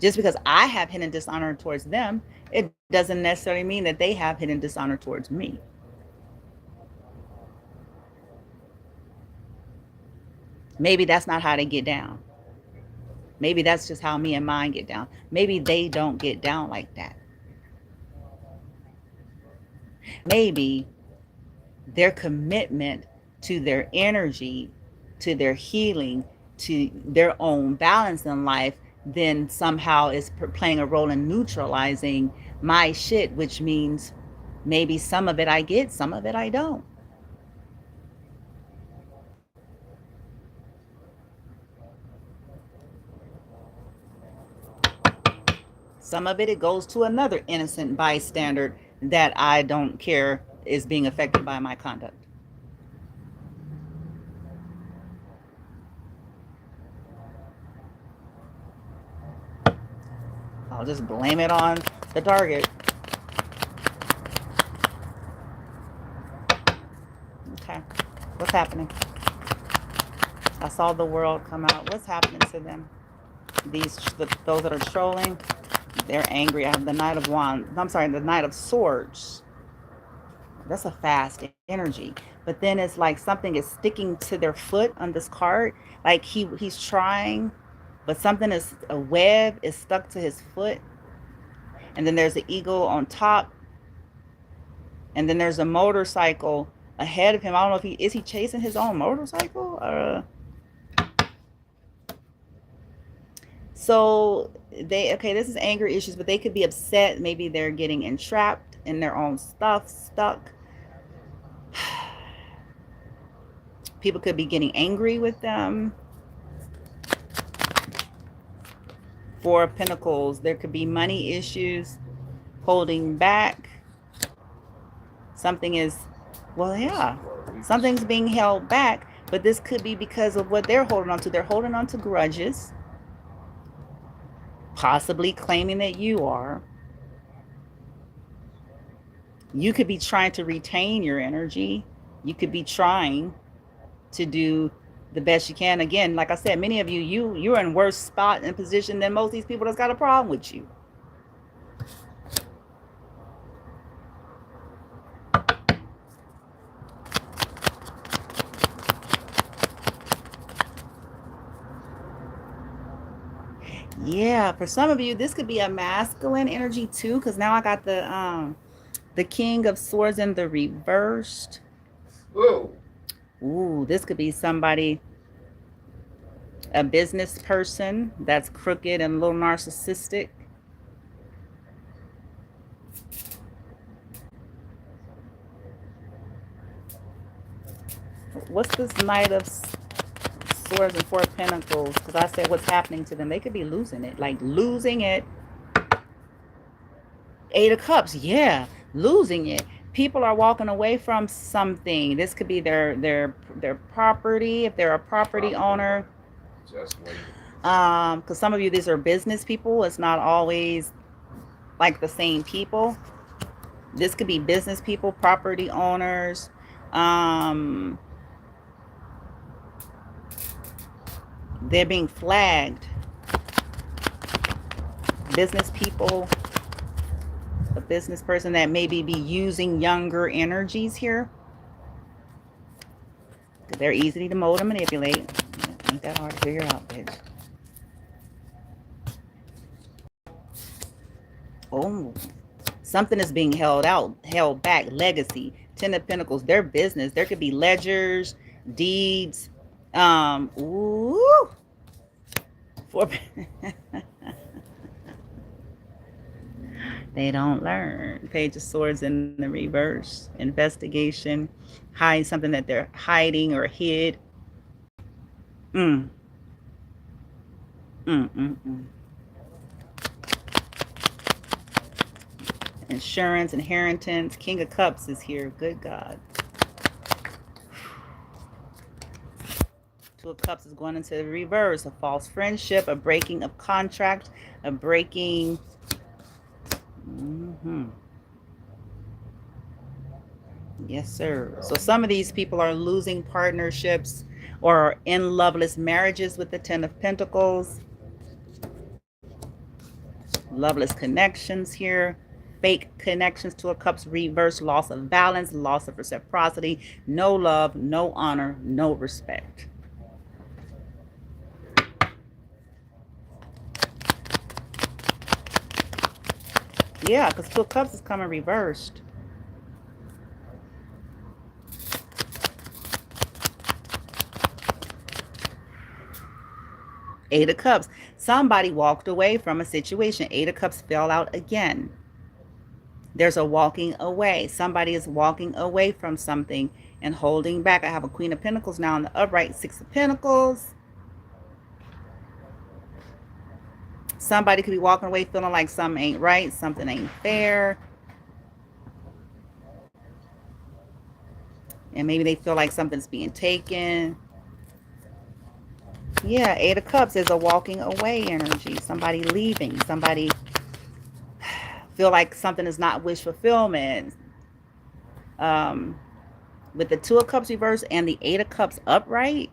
Just because I have hidden dishonor towards them, it doesn't necessarily mean that they have hidden dishonor towards me. Maybe that's not how they get down. Maybe that's just how me and mine get down. Maybe they don't get down like that. Maybe their commitment to their energy, to their healing, to their own balance in life, then somehow is playing a role in neutralizing my shit, which means maybe some of it I get, some of it I don't. Some of it goes to another innocent bystander that I don't care is being affected by my conduct. I'll just blame it on the target. Okay, what's happening? I saw the world come out. What's happening to them? Those that are trolling, they're angry. I have the Knight of Wands. I'm sorry, the Knight of Swords. That's a fast energy. But then it's like something is sticking to their foot on this card. Like he's trying, but something is, a web is stuck to his foot. And then there's an eagle on top. And then there's a motorcycle ahead of him. I don't know if he chasing his own motorcycle? So okay, this is anger issues, but they could be upset. Maybe they're getting entrapped in their own stuff, stuck. People could be getting angry with them. Four of Pentacles, there could be money issues, holding back. Something is, well, yeah, something's being held back, but this could be because of what they're holding on to. They're holding on to grudges, possibly claiming that you are. You could be trying to retain your energy. You could be trying to do the best you can. Again, like I said, many of you're in worse spot and position than most of these people that's got a problem with you. Yeah, for some of you, this could be a masculine energy too, because now I got the King of Swords in the reversed. Whoa. Ooh, this could be somebody, a business person that's crooked and a little narcissistic. What's this Knight of Swords and Four of Pentacles? Because I said what's happening to them. They could be losing it. Like losing it. Eight of Cups. Yeah. Losing it. People are walking away from something. This could be their property, if they're a property owner. Just wait. Because some of you, these are business people. It's not always like the same people. This could be business people, property owners. They're being flagged. Business people, a business person that maybe be using younger energies here. They're easy to mold and manipulate. Ain't that hard to figure out, bitch. Oh, something is being held back. Legacy, Ten of Pentacles, their business. There could be ledgers, deeds. Ooh. They don't learn. Page of Swords in the reverse. Investigation. Hide something that they're hiding or hid. Mm. Mm, mm, mm. Insurance, inheritance. King of Cups is here. Good God. Two of Cups is going into the reverse. A false friendship, a breaking of contract, a breaking. Yes, sir. So some of these people are losing partnerships or are in loveless marriages with the Ten of Pentacles. Loveless connections here. Fake connections. Two of Cups reverse. Loss of balance, loss of reciprocity. No love, no honor, no respect. Yeah, because Two of Cups is coming reversed. Eight of Cups. Somebody walked away from a situation. Eight of Cups fell out again. There's a walking away. Somebody is walking away from something and holding back. I have a Queen of Pentacles now in the upright. Six of Pentacles. Somebody could be walking away feeling like something ain't right. Something ain't fair. And maybe they feel like something's being taken. Yeah, Eight of Cups is a walking away energy. Somebody leaving. Somebody feel like something is not wish fulfillment. With the Two of Cups reverse and the Eight of Cups upright,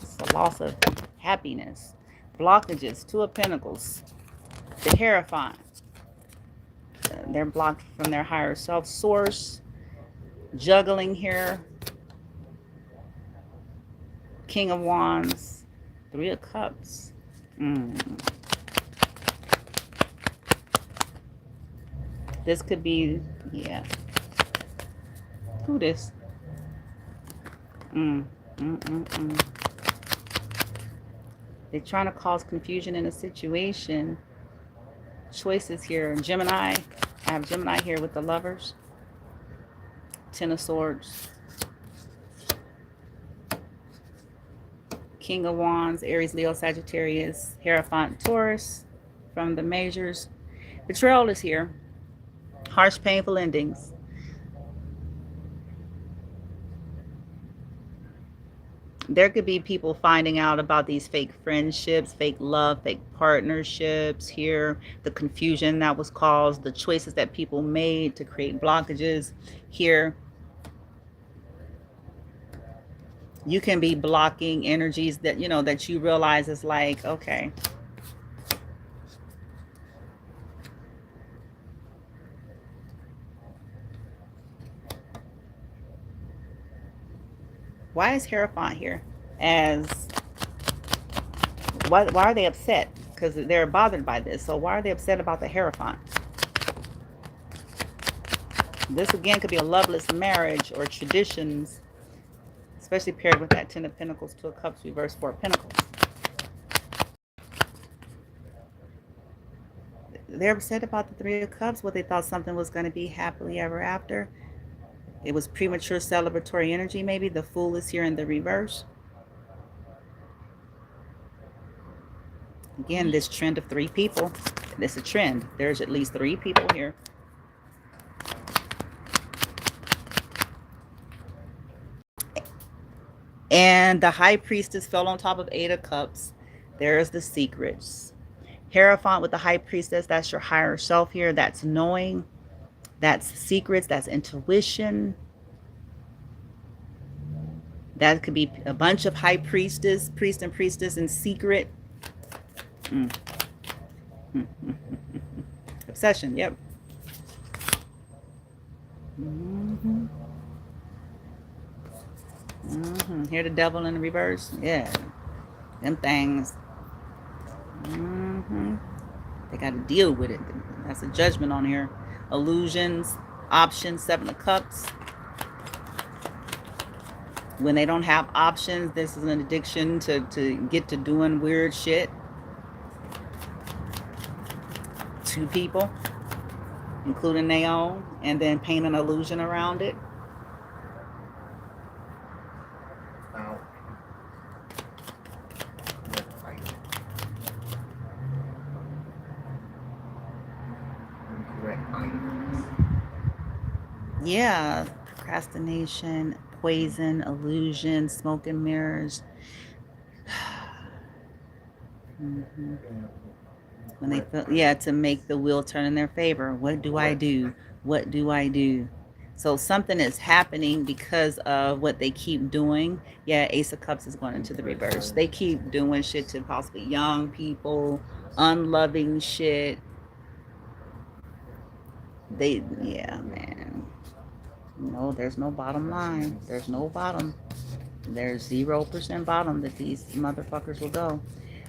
it's a loss of happiness. Blockages. Two of Pentacles. The Hierophant. They're blocked from their higher self source. Juggling here. King of Wands. Three of Cups. This could be, yeah. Who this? They're trying to cause confusion in a situation. Choices here. Gemini. I have Gemini here with the Lovers. Ten of Swords. King of Wands. Aries, Leo, Sagittarius. Hierophant, Taurus. From the majors. Betrayal is here. Harsh, painful endings. There could be people finding out about these fake friendships, fake love, fake partnerships here, the confusion that was caused, the choices that people made to create blockages here. You can be blocking energies that, that you realize is like, okay. Why is Hierophant here? Why are they upset? Because they're bothered by this. So why are they upset about the Hierophant? This again could be a loveless marriage or traditions, especially paired with that Ten of Pentacles, Two of Cups, reverse, Four of Pentacles. They're upset about the Three of Cups. What they thought something was going to be happily ever after. It was premature celebratory energy, maybe. The Fool is here in the reverse. Again, this trend of 3 people. It's a trend. There's at least 3 people here. And the High Priestess fell on top of 8 of Cups. There's the secrets. Hierophant with the High Priestess, that's your higher self here. That's knowing. That's secrets. That's intuition. That could be a bunch of High Priestess, priest and priestess in secret. Obsession, yep. Here the devil in the reverse. Yeah. Them things. They got to deal with it. That's a judgment on here. Illusions, options, 7 of Cups. When they don't have options, this is an addiction to get to doing weird shit. 2 people, including their own, and then paint an illusion around it. Yeah, procrastination, poison, illusion, smoke and mirrors. When they feel, yeah, to make the wheel turn in their favor. What do I do? What do I do? So something is happening because of what they keep doing. Yeah, Ace of Cups is going into the reverse. They keep doing shit to possibly young people, unloving shit. Yeah, man. No, there's no bottom line. There's no bottom. There's 0% bottom that these motherfuckers will go.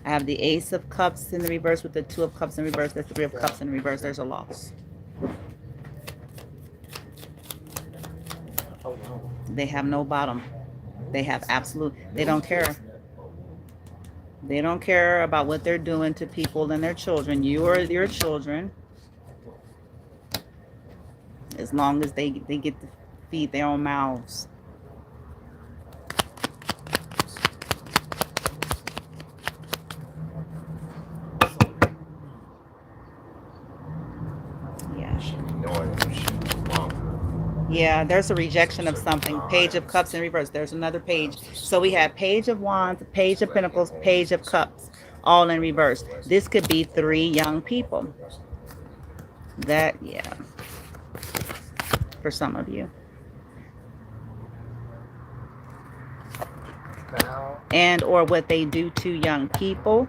I have the Ace of Cups in the reverse with the 2 of Cups in reverse, the 3 of Cups in reverse. There's a loss. They have no bottom. They have absolute, they don't care. They don't care about what they're doing to people and their children. You are your children. As long as they get to feed their own mouths. Yeah, there's a rejection of something. Page of Cups in reverse. There's another page. So we have Page of Wands, Page of Pentacles, Page of Cups, all in reverse. This could be 3 young people. That, yeah. For some of you. And or what they do to young people.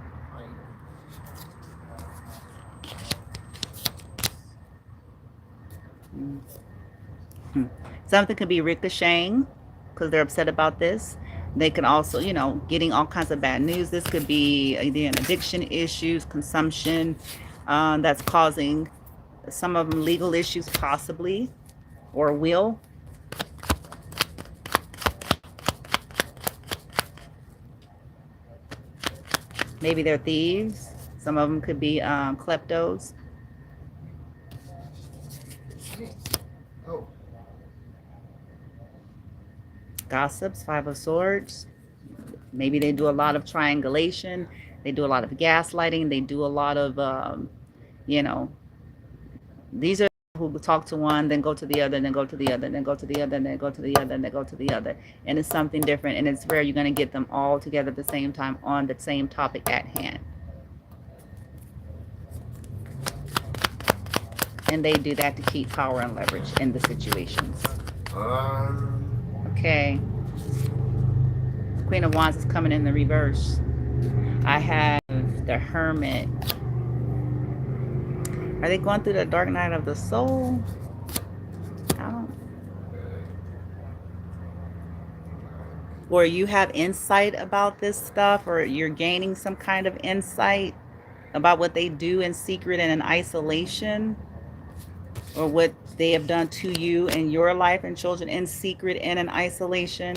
Something could be ricocheting because they're upset about this. They can also, you know, getting all kinds of bad news. This could be again addiction issues, consumption, that's causing some of them legal issues possibly, or will. Maybe they're thieves. Some of them could be kleptos. Gossips, 5 of Swords. Maybe they do a lot of triangulation. They do a lot of gaslighting. They do a lot of, you know, these are who talk to one, then go to the other, then go to the other, then go to the other, then go to the other, then go to the other. And it's something different. And it's rare you're going to get them all together at the same time on the same topic at hand. And they do that to keep power and leverage in the situations. Okay. Queen of Wands is coming in the reverse. I have the Hermit. Are they going through the dark night of the soul? I don't. Or you have insight about this stuff, or you're gaining some kind of insight about what they do in secret and in isolation, or what they have done to you and your life and children in secret and in isolation.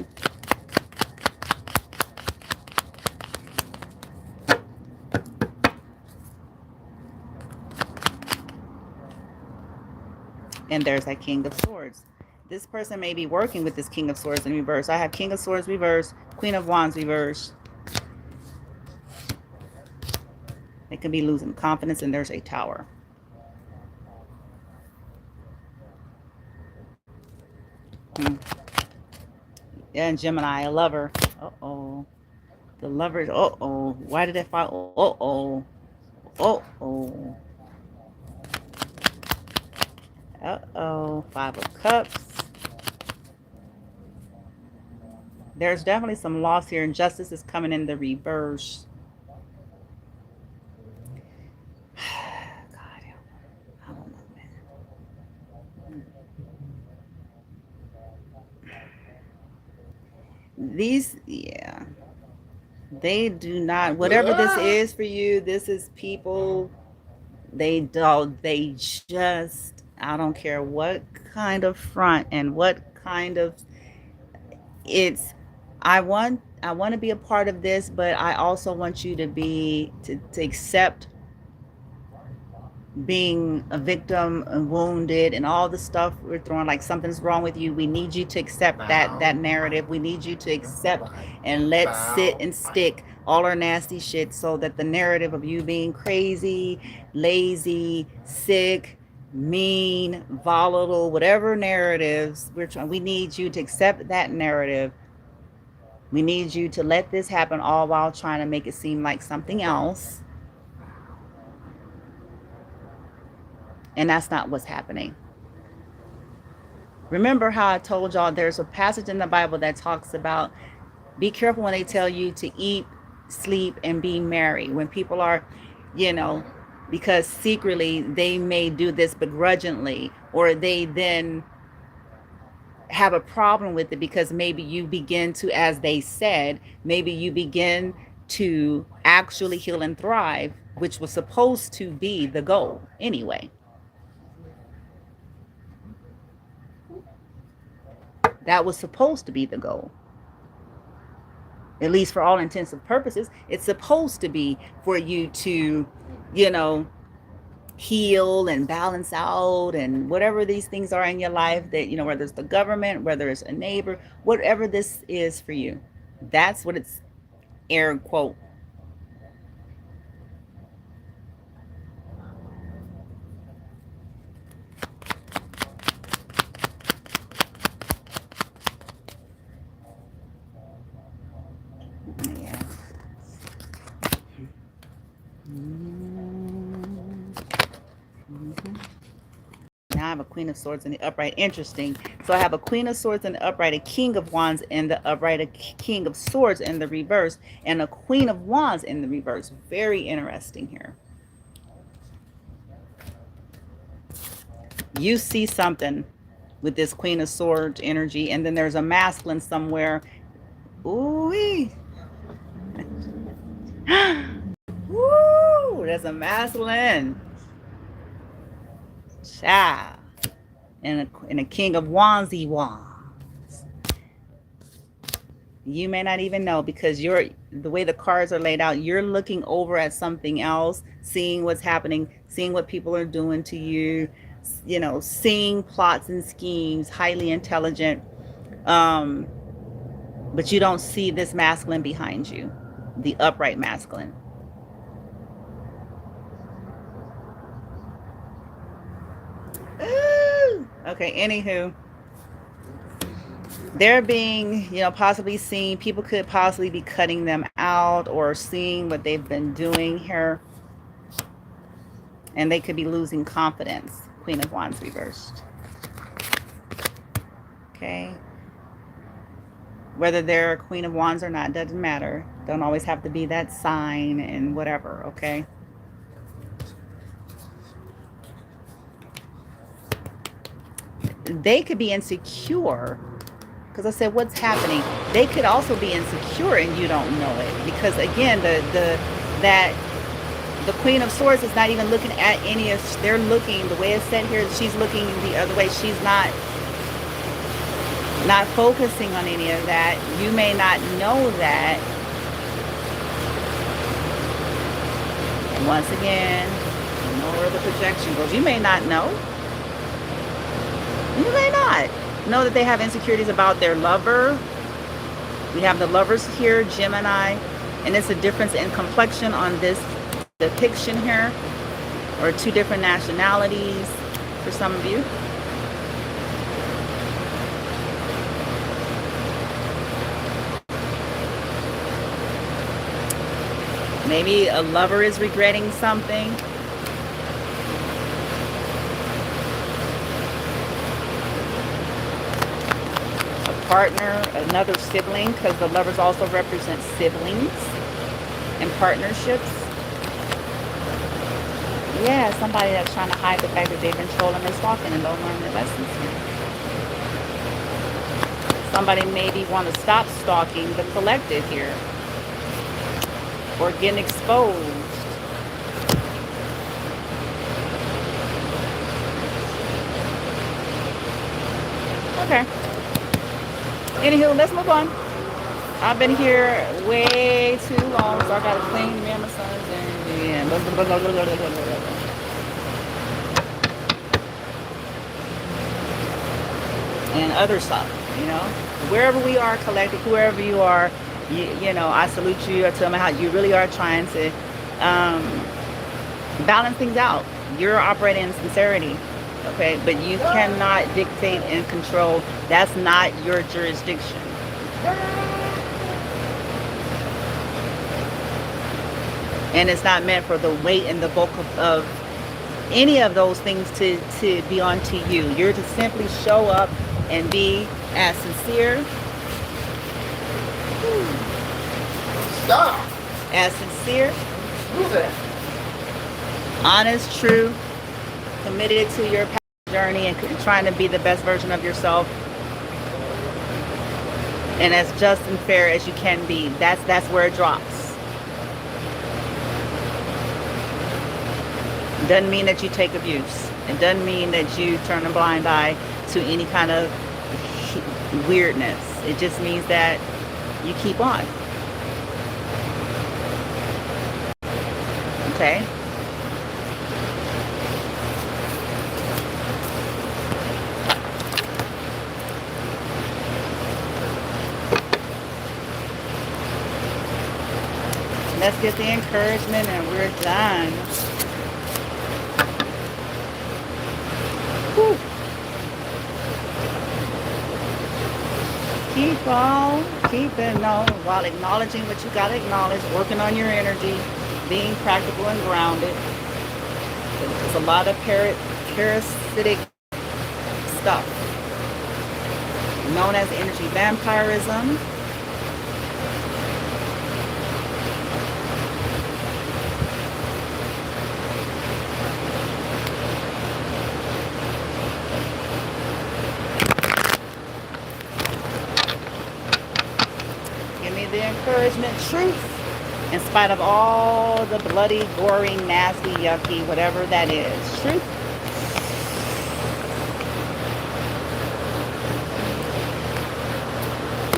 And there's that King of Swords. This person may be working with this King of Swords in reverse. I have King of Swords reverse, Queen of Wands reverse. They could be losing confidence, and there's a Tower. Yeah, and Gemini, a Lover. Uh-oh. The Lovers, uh-oh. Why did it fall? Uh-oh. Uh-oh. Uh-oh. Five of Cups. There's definitely some loss here, and Justice is coming in the reverse. God, I don't know, man. These, yeah. They do not, whatever this is for you, this is people, they don't, they just, I don't care what kind of front and what kind of, it's, I want to be a part of this, but I also want you to be, to accept being a victim and wounded and all the stuff we're throwing, like something's wrong with you. We need you to accept that narrative. We need you to accept and let sit and stick all our nasty shit, so that the narrative of you being crazy, lazy, sick, mean, volatile, whatever narratives we're trying, we need you to accept that narrative. We need you to let this happen, all while trying to make it seem like something else. And that's not what's happening. Remember how I told y'all there's a passage in the Bible that talks about, be careful when they tell you to eat, sleep, and be merry. When people are, because secretly they may do this begrudgingly, or they then have a problem with it because maybe you begin to, as they said, maybe you begin to actually heal and thrive, which was supposed to be the goal anyway. That was supposed to be the goal. At least for all intents and purposes, it's supposed to be for you to, heal and balance out, and whatever these things are in your life that, whether it's the government, whether it's a neighbor, whatever this is for you, that's what it's air quote. Yeah. Now I have a Queen of Swords in the upright. Interesting. So I have a Queen of Swords in the upright, a King of Wands in the upright, a King of Swords in the reverse, and a Queen of Wands in the reverse. Very interesting here. You see something with this Queen of Swords energy, and then there's a masculine somewhere. Ooh-wee. Woo! There's a masculine. Child. And a King of Wandsy Wands. You may not even know, because the way the cards are laid out, you're looking over at something else, seeing what's happening, seeing what people are doing to you, seeing plots and schemes, highly intelligent. But you don't see this masculine behind you, the upright masculine. Ooh. Okay, anywho, they're being, possibly seen. People could possibly be cutting them out or seeing what they've been doing here. And they could be losing confidence. Queen of Wands reversed. Okay. Whether they're a Queen of Wands or not, doesn't matter. Don't always have to be that sign and whatever, okay? They could be insecure, because I said, what's happening? They could also be insecure and you don't know it, because again, the Queen of Swords is not even looking at any of, they're looking, the way it's set here, she's looking the other way. She's not focusing on any of that. You may not know that. And once again, you know where the projection goes. You may not know. You may not. know that they have insecurities about their lover. We have the lovers here, Gemini, and it's a difference in complexion on this depiction here, or two different nationalities for some of you. Maybe a lover is regretting something. A partner, another sibling, because the lovers also represent siblings and partnerships. Yeah, somebody that's trying to hide the fact that they've been trolling or stalking and don't learn their lessons here. Somebody maybe want to stop stalking the collective here, or getting exposed. Okay. Anywho, let's move on. I've been here way too long, so I gotta clean me and my sons and and other stuff, you know. Wherever we are collected, whoever you are, you know, I salute you. I tell them how you really are trying to balance things out. You're operating in sincerity, okay? But you cannot dictate and control. That's not your jurisdiction. And it's not meant for the weight and the bulk of any of those things to be onto you. You're to simply show up and be as sincere. Stop. As sincere, Move it. honest, true, committed to your journey and trying to be the best version of yourself, and as just and fair as you can be. That's where it drops. Doesn't mean that you take abuse. It doesn't mean that you turn a blind eye to any kind of weirdness. It just means that you keep on. Okay? Let's get the encouragement and we're done. Whew. Keep on keeping on while acknowledging what you got to acknowledge, working on your energy, being practical and grounded. There's a lot of parasitic stuff known as energy vampirism. The encouragement, truth, in spite of all the bloody, gory, nasty, yucky, whatever that is. Truth.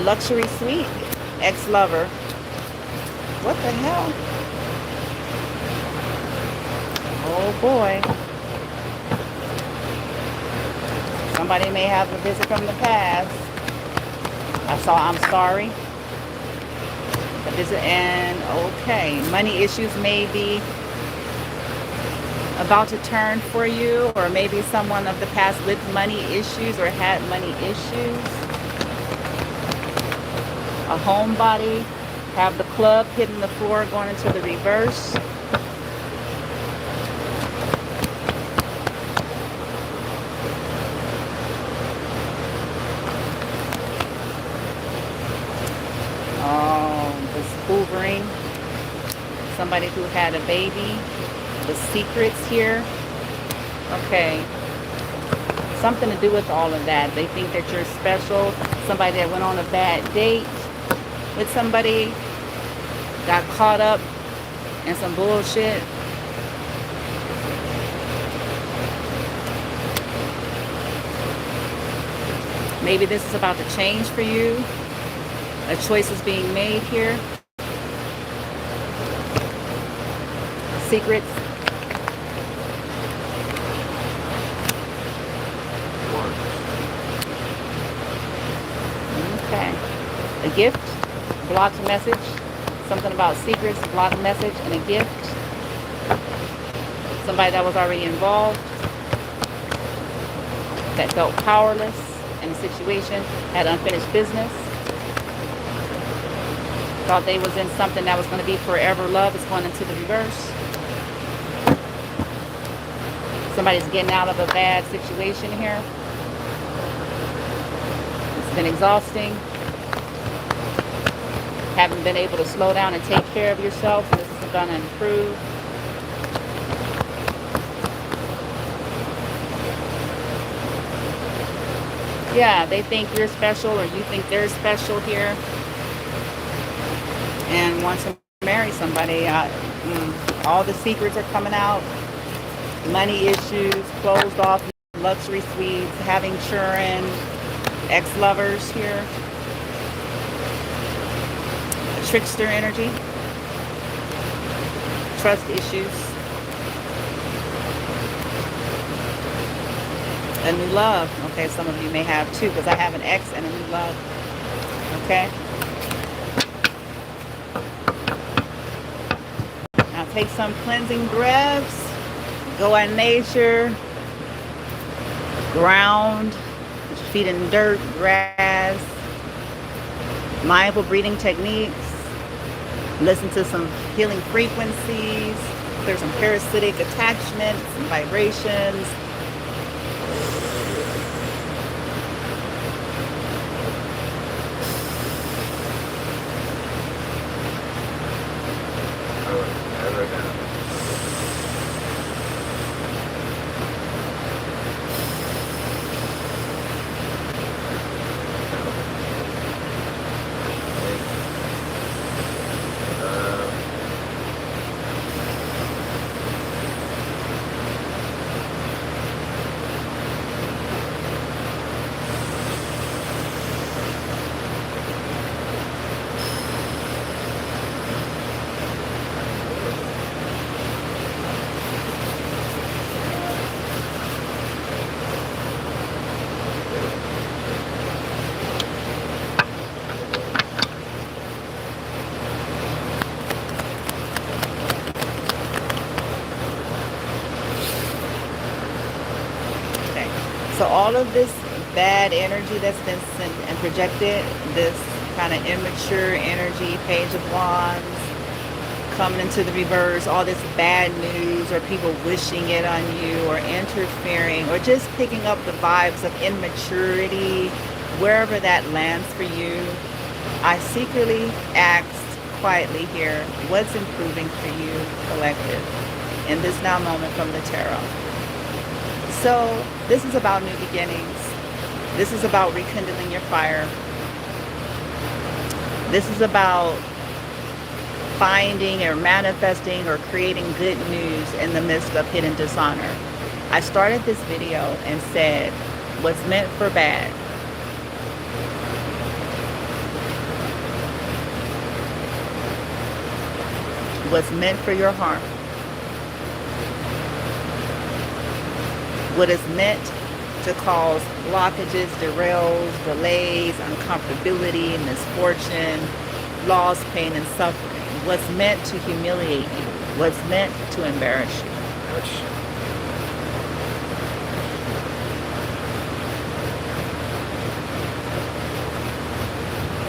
Luxury suite, ex-lover. What the hell? Oh boy. Somebody may have a visit from the past. I saw I'm sorry. And okay, money issues may be about to turn for you, or maybe someone of the past with money issues or had money issues. A homebody, have the club hitting the floor going into the reverse. Hoovering, somebody who had a baby, the secrets here. Okay, something to do with all of that. They think that you're special. Somebody that went on a bad date with somebody, got caught up in some bullshit. Maybe this is about to change for you. A choice is being made here. Secrets. A gift, blocked message, something about secrets, blocked message, and a gift. Somebody that was already involved, that felt powerless in a situation, had unfinished business, thought they was in something that was going to be forever love, is going into the reverse. Somebody's getting out of a bad situation here. It's been exhausting. Haven't been able to slow down and take care of yourself. This is going to improve. Yeah, they think you're special or you think they're special here. And want to marry somebody. All the secrets are coming out. Money issues, closed off luxury suites, having children, ex-lovers here. Trickster energy. Trust issues. A new love. Okay, some of you may have too, because I have an ex and a new love. Okay. Now take some cleansing breaths. Go in nature. Ground. Put your feet in dirt, grass. Mindful breathing techniques. Listen to some healing frequencies. There's some parasitic attachments and vibrations. So all of this bad energy that's been sent and projected, this kind of immature energy, Page of Wands, coming into the reverse, all this bad news or people wishing it on you or interfering or just picking up the vibes of immaturity, wherever that lands for you, I secretly asked quietly here, what's improving for you, collective, in this now moment from the tarot? So this is about new beginnings. This is about rekindling your fire. This is about finding or manifesting or creating good news in the midst of hidden dishonor. I started this video and said, what's meant for bad what's meant for your harm, what is meant to cause blockages, derails, delays, uncomfortability, misfortune, loss, pain, and suffering. What's meant to humiliate you, what's meant to embarrass you.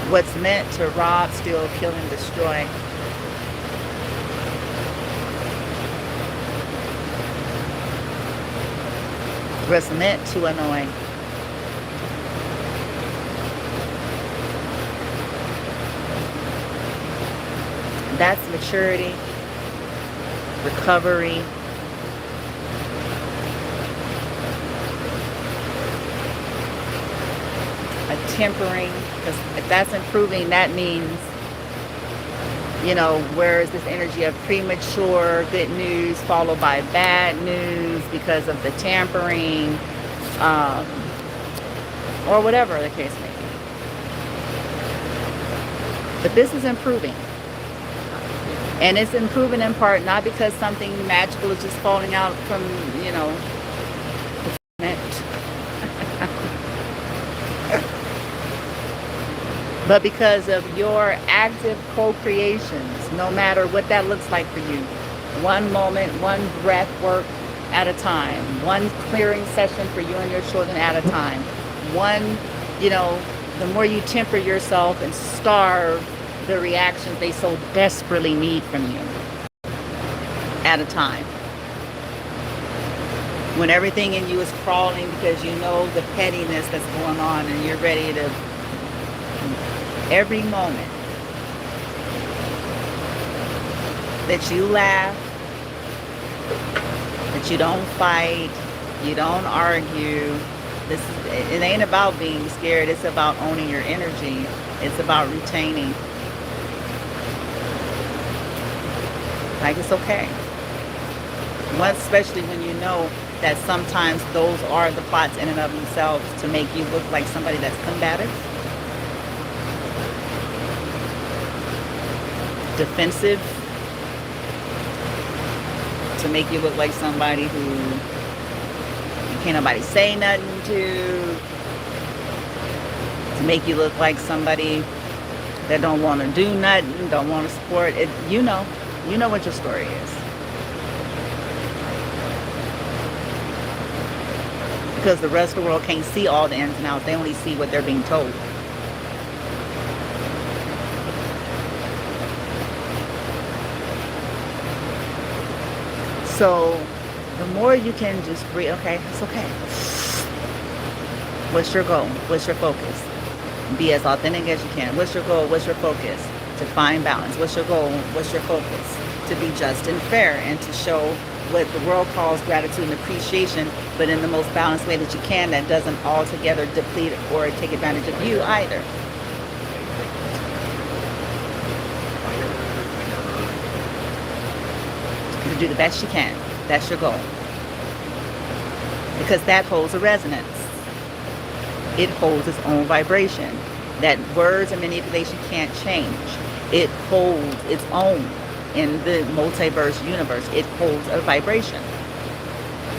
What's meant to rob, steal, kill, and destroy. What's meant to annoy. That's maturity, recovery, a tempering, because if that's improving, that means, you know, where is this energy of premature good news followed by bad news because of the tampering, or whatever the case may be. But this is improving. And it's improving in part not because something magical is just falling out from, you know, But because of your active co-creations, no matter what that looks like for you, one moment, one breath work at a time, one clearing session for you and your children at a time, one, you know, the more you temper yourself and starve the reactions they so desperately need from you at a time. When everything in you is crawling because you know the pettiness that's going on and you're ready to, every moment that you laugh, that you don't fight, you don't argue, it ain't about being scared, it's about owning your energy. It's about retaining. Like, it's okay. Especially when you know that sometimes those are the plots in and of themselves to make you look like somebody that's combative, defensive, to make you look like somebody who can't nobody say nothing to make you look like somebody that don't want to do nothing, don't want to support it. You know what your story is. Because the rest of the world can't see all the ins and outs. They only see what they're being told. So the more you can just breathe, okay, it's okay. What's your goal? What's your focus? Be as authentic as you can. What's your goal? What's your focus? To find balance. What's your goal? What's your focus? To be just and fair and to show what the world calls gratitude and appreciation, but in the most balanced way that you can, that doesn't altogether deplete or take advantage of you either. To do the best you can. That's your goal. Because that holds a resonance. It holds its own vibration that words and manipulation can't change. It holds its own in the multiverse universe. It holds a vibration.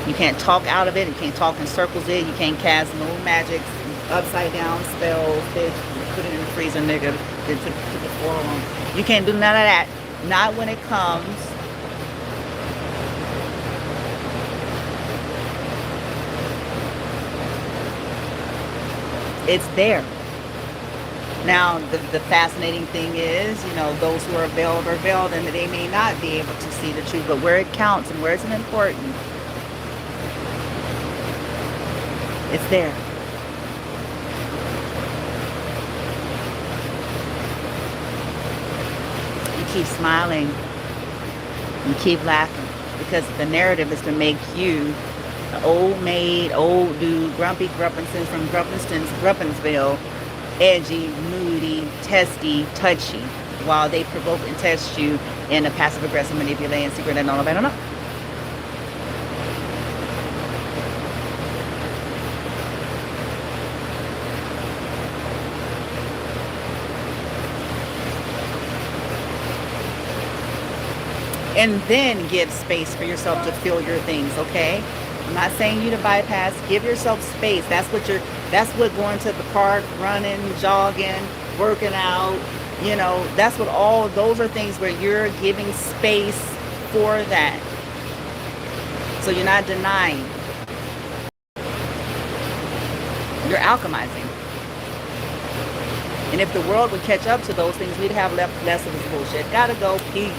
You can't talk out of it. You can't talk in circles it. You can't cast no magic, upside down spells, put it in the freezer, nigga, put the foil on. You can't do none of that. Not when it comes it's there. Now, the fascinating thing is, those who are veiled are veiled, and they may not be able to see the truth, but where it counts and where it's important, it's there. You keep smiling. You keep laughing, because the narrative is to make you the old maid, old dude, grumpy Grumpinson from Grumpinsville, edgy, moody, testy, touchy, while they provoke and test you in a passive-aggressive, manipulating secret that nobody knows. And then give space for yourself to feel your things, okay? I'm not saying you to bypass. Give yourself space. That's what going to the park, running, jogging, working out, that's what those are things where you're giving space for that. So you're not denying. You're alchemizing. And if the world would catch up to those things, we'd have less of this bullshit. Gotta go. Peace.